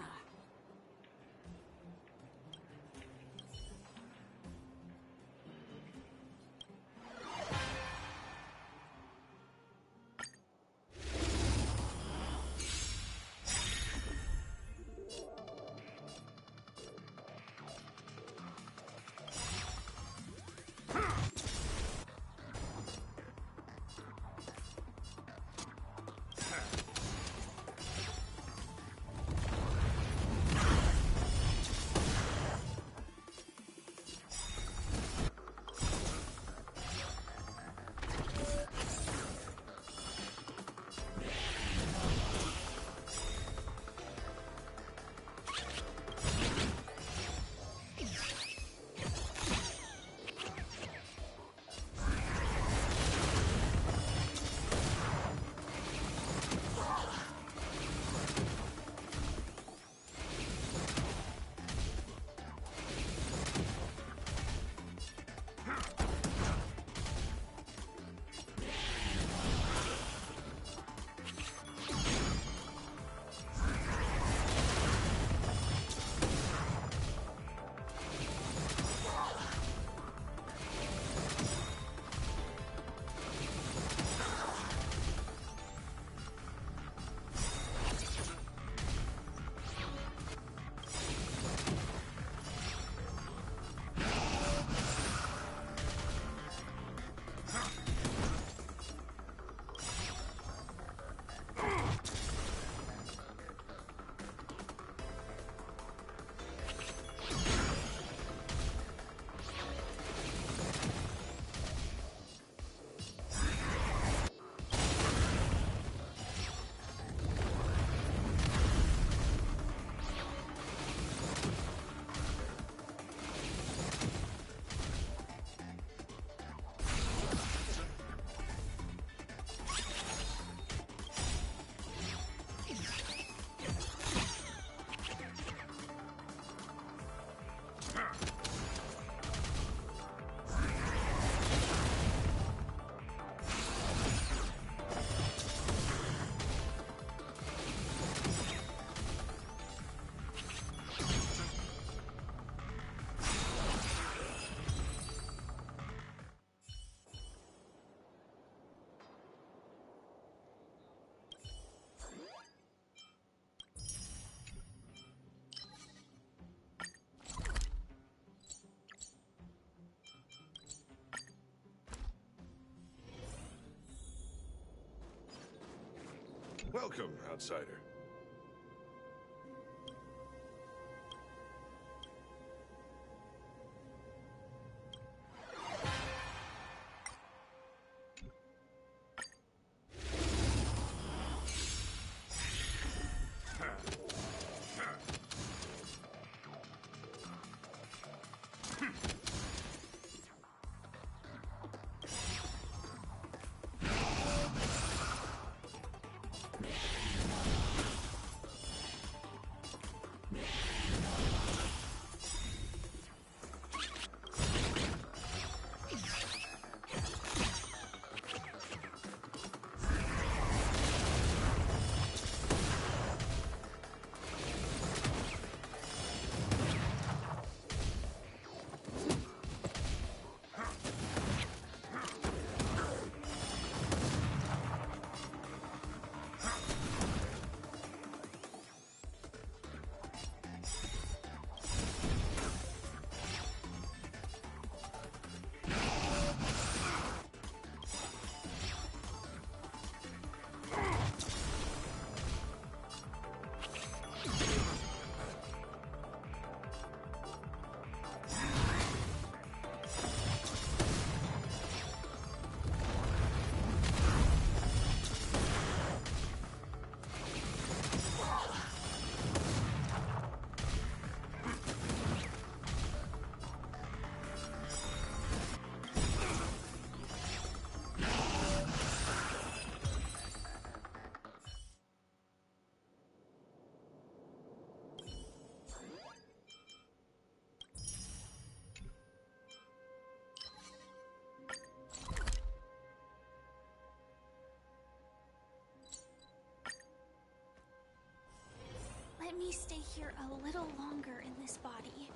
Welcome, outsider. Let me stay here a little longer in this body.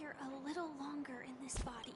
here a little longer in this body.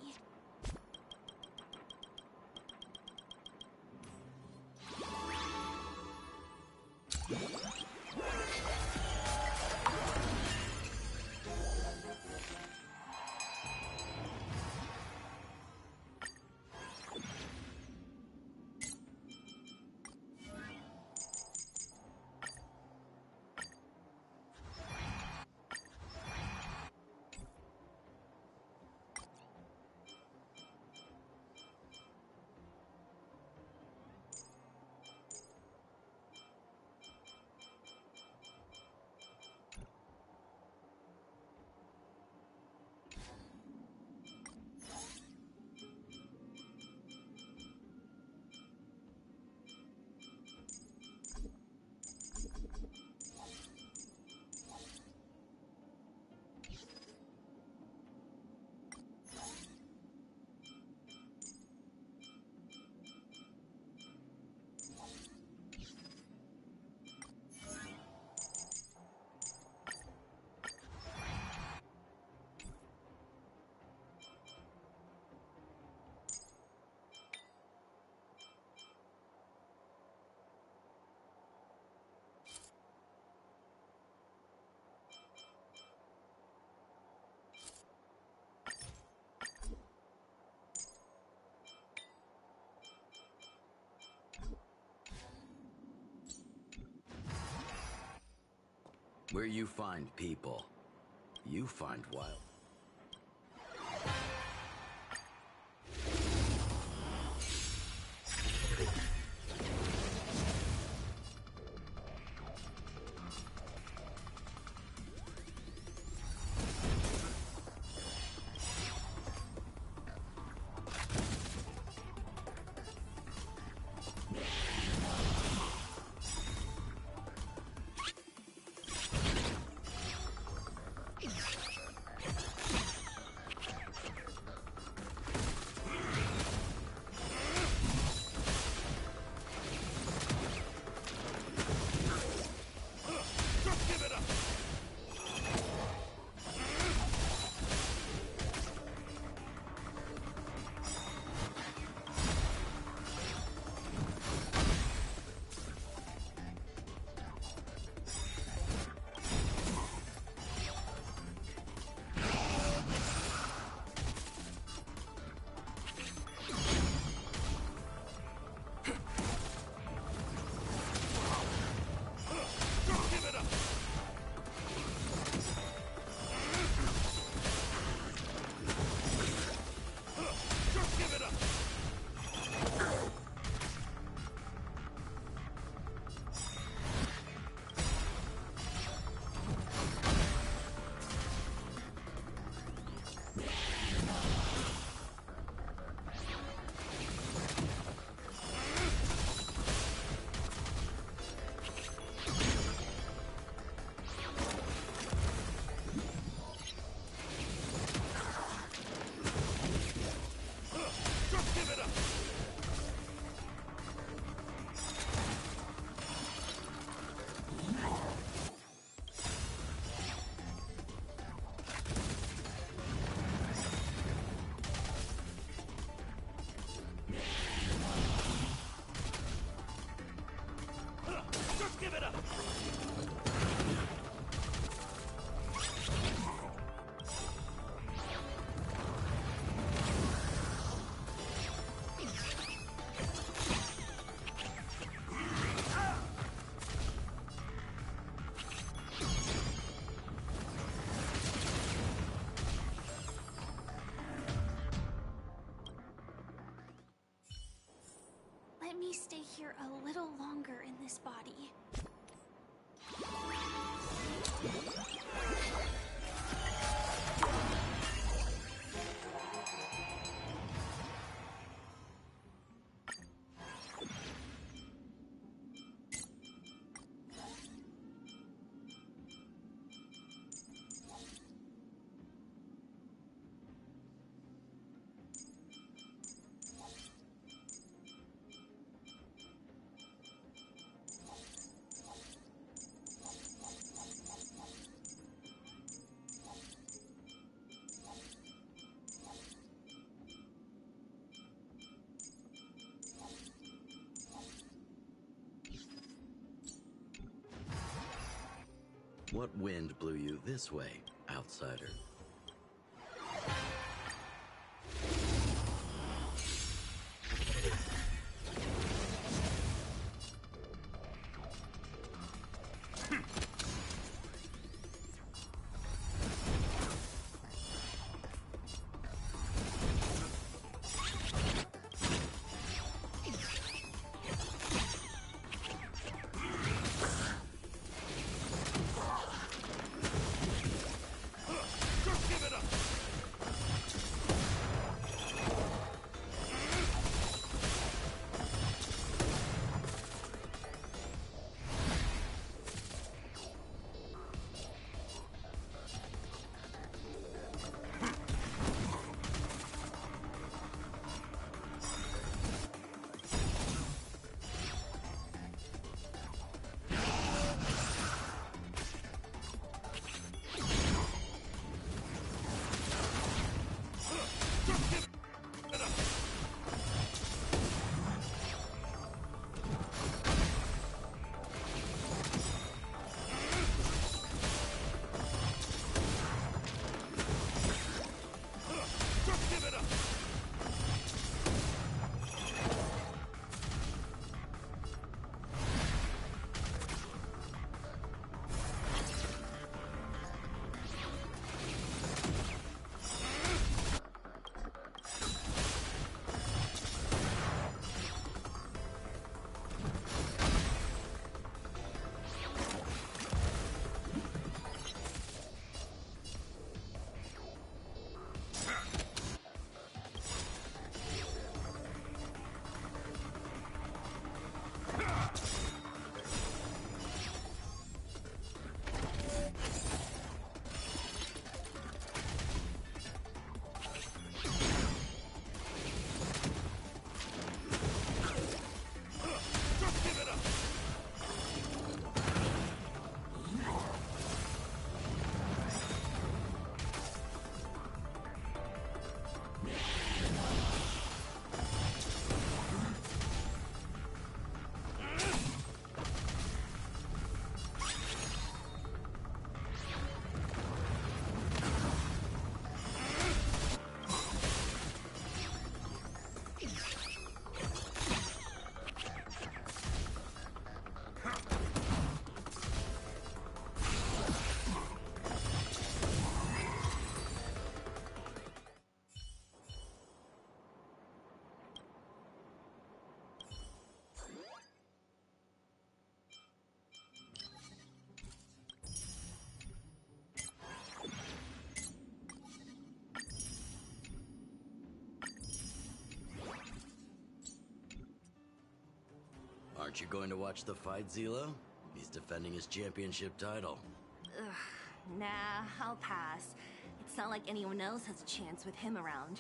Where you find people, you find wild. What wind blew you this way, outsider? Aren't you going to watch the fight, Zilo? He's defending his championship title. Ugh, nah, I'll pass. It's not like anyone else has a chance with him around.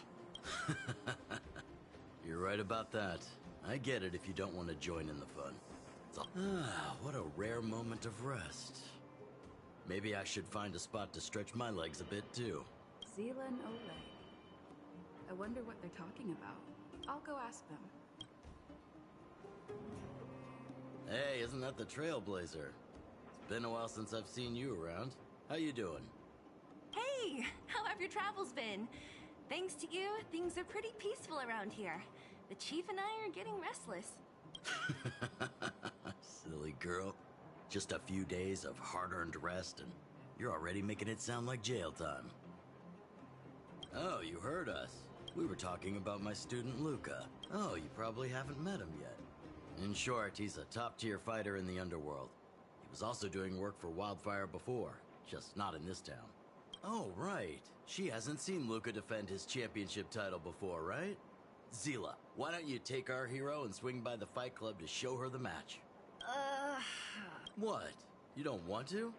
You're right about that. I get it if you don't want to join in the fun. What a rare moment of rest. Maybe I should find a spot to stretch my legs a bit, too. Zila and Oleg. I wonder what they're talking about. I'll go ask them. Hey, isn't that the Trailblazer? It's been a while since I've seen you around. How you doing? Hey, how have your travels been? Thanks to you, things are pretty peaceful around here. The chief and I are getting restless. Silly girl. Just a few days of hard-earned rest and you're already making it sound like jail time. Oh, you heard us. We were talking about my student Luca. Oh, you probably haven't met him yet. In short, he's a top-tier fighter in the underworld. He was also doing work for Wildfire before, just not in this town. Oh, right. She hasn't seen Luca defend his championship title before, right? Zila, why don't you take our hero and swing by the Fight Club to show her the match? What? You don't want to?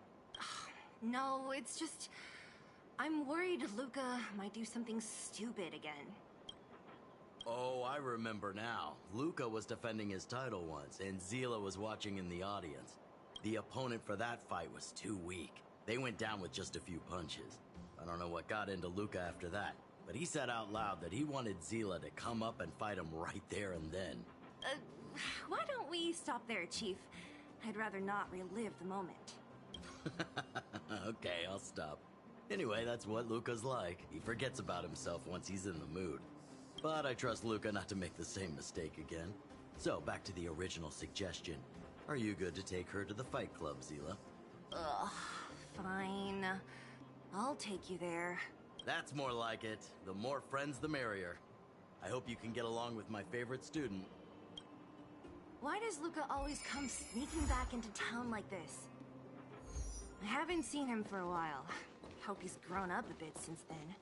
No, it's just... I'm worried Luca might do something stupid again. Oh, I remember now. Luca was defending his title once, and Zila was watching in the audience. The opponent for that fight was too weak. They went down with just a few punches. I don't know what got into Luca after that, but he said out loud that he wanted Zila to come up and fight him right there and then. Why don't we stop there, Chief? I'd rather not relive the moment. Okay, I'll stop. Anyway, that's what Luca's like. He forgets about himself once he's in the mood. But I trust Luca not to make the same mistake again. So, back to the original suggestion. Are you good to take her to the fight club, Zila? Ugh, fine. I'll take you there. That's more like it. The more friends, the merrier. I hope you can get along with my favorite student. Why does Luca always come sneaking back into town like this? I haven't seen him for a while. Hope he's grown up a bit since then.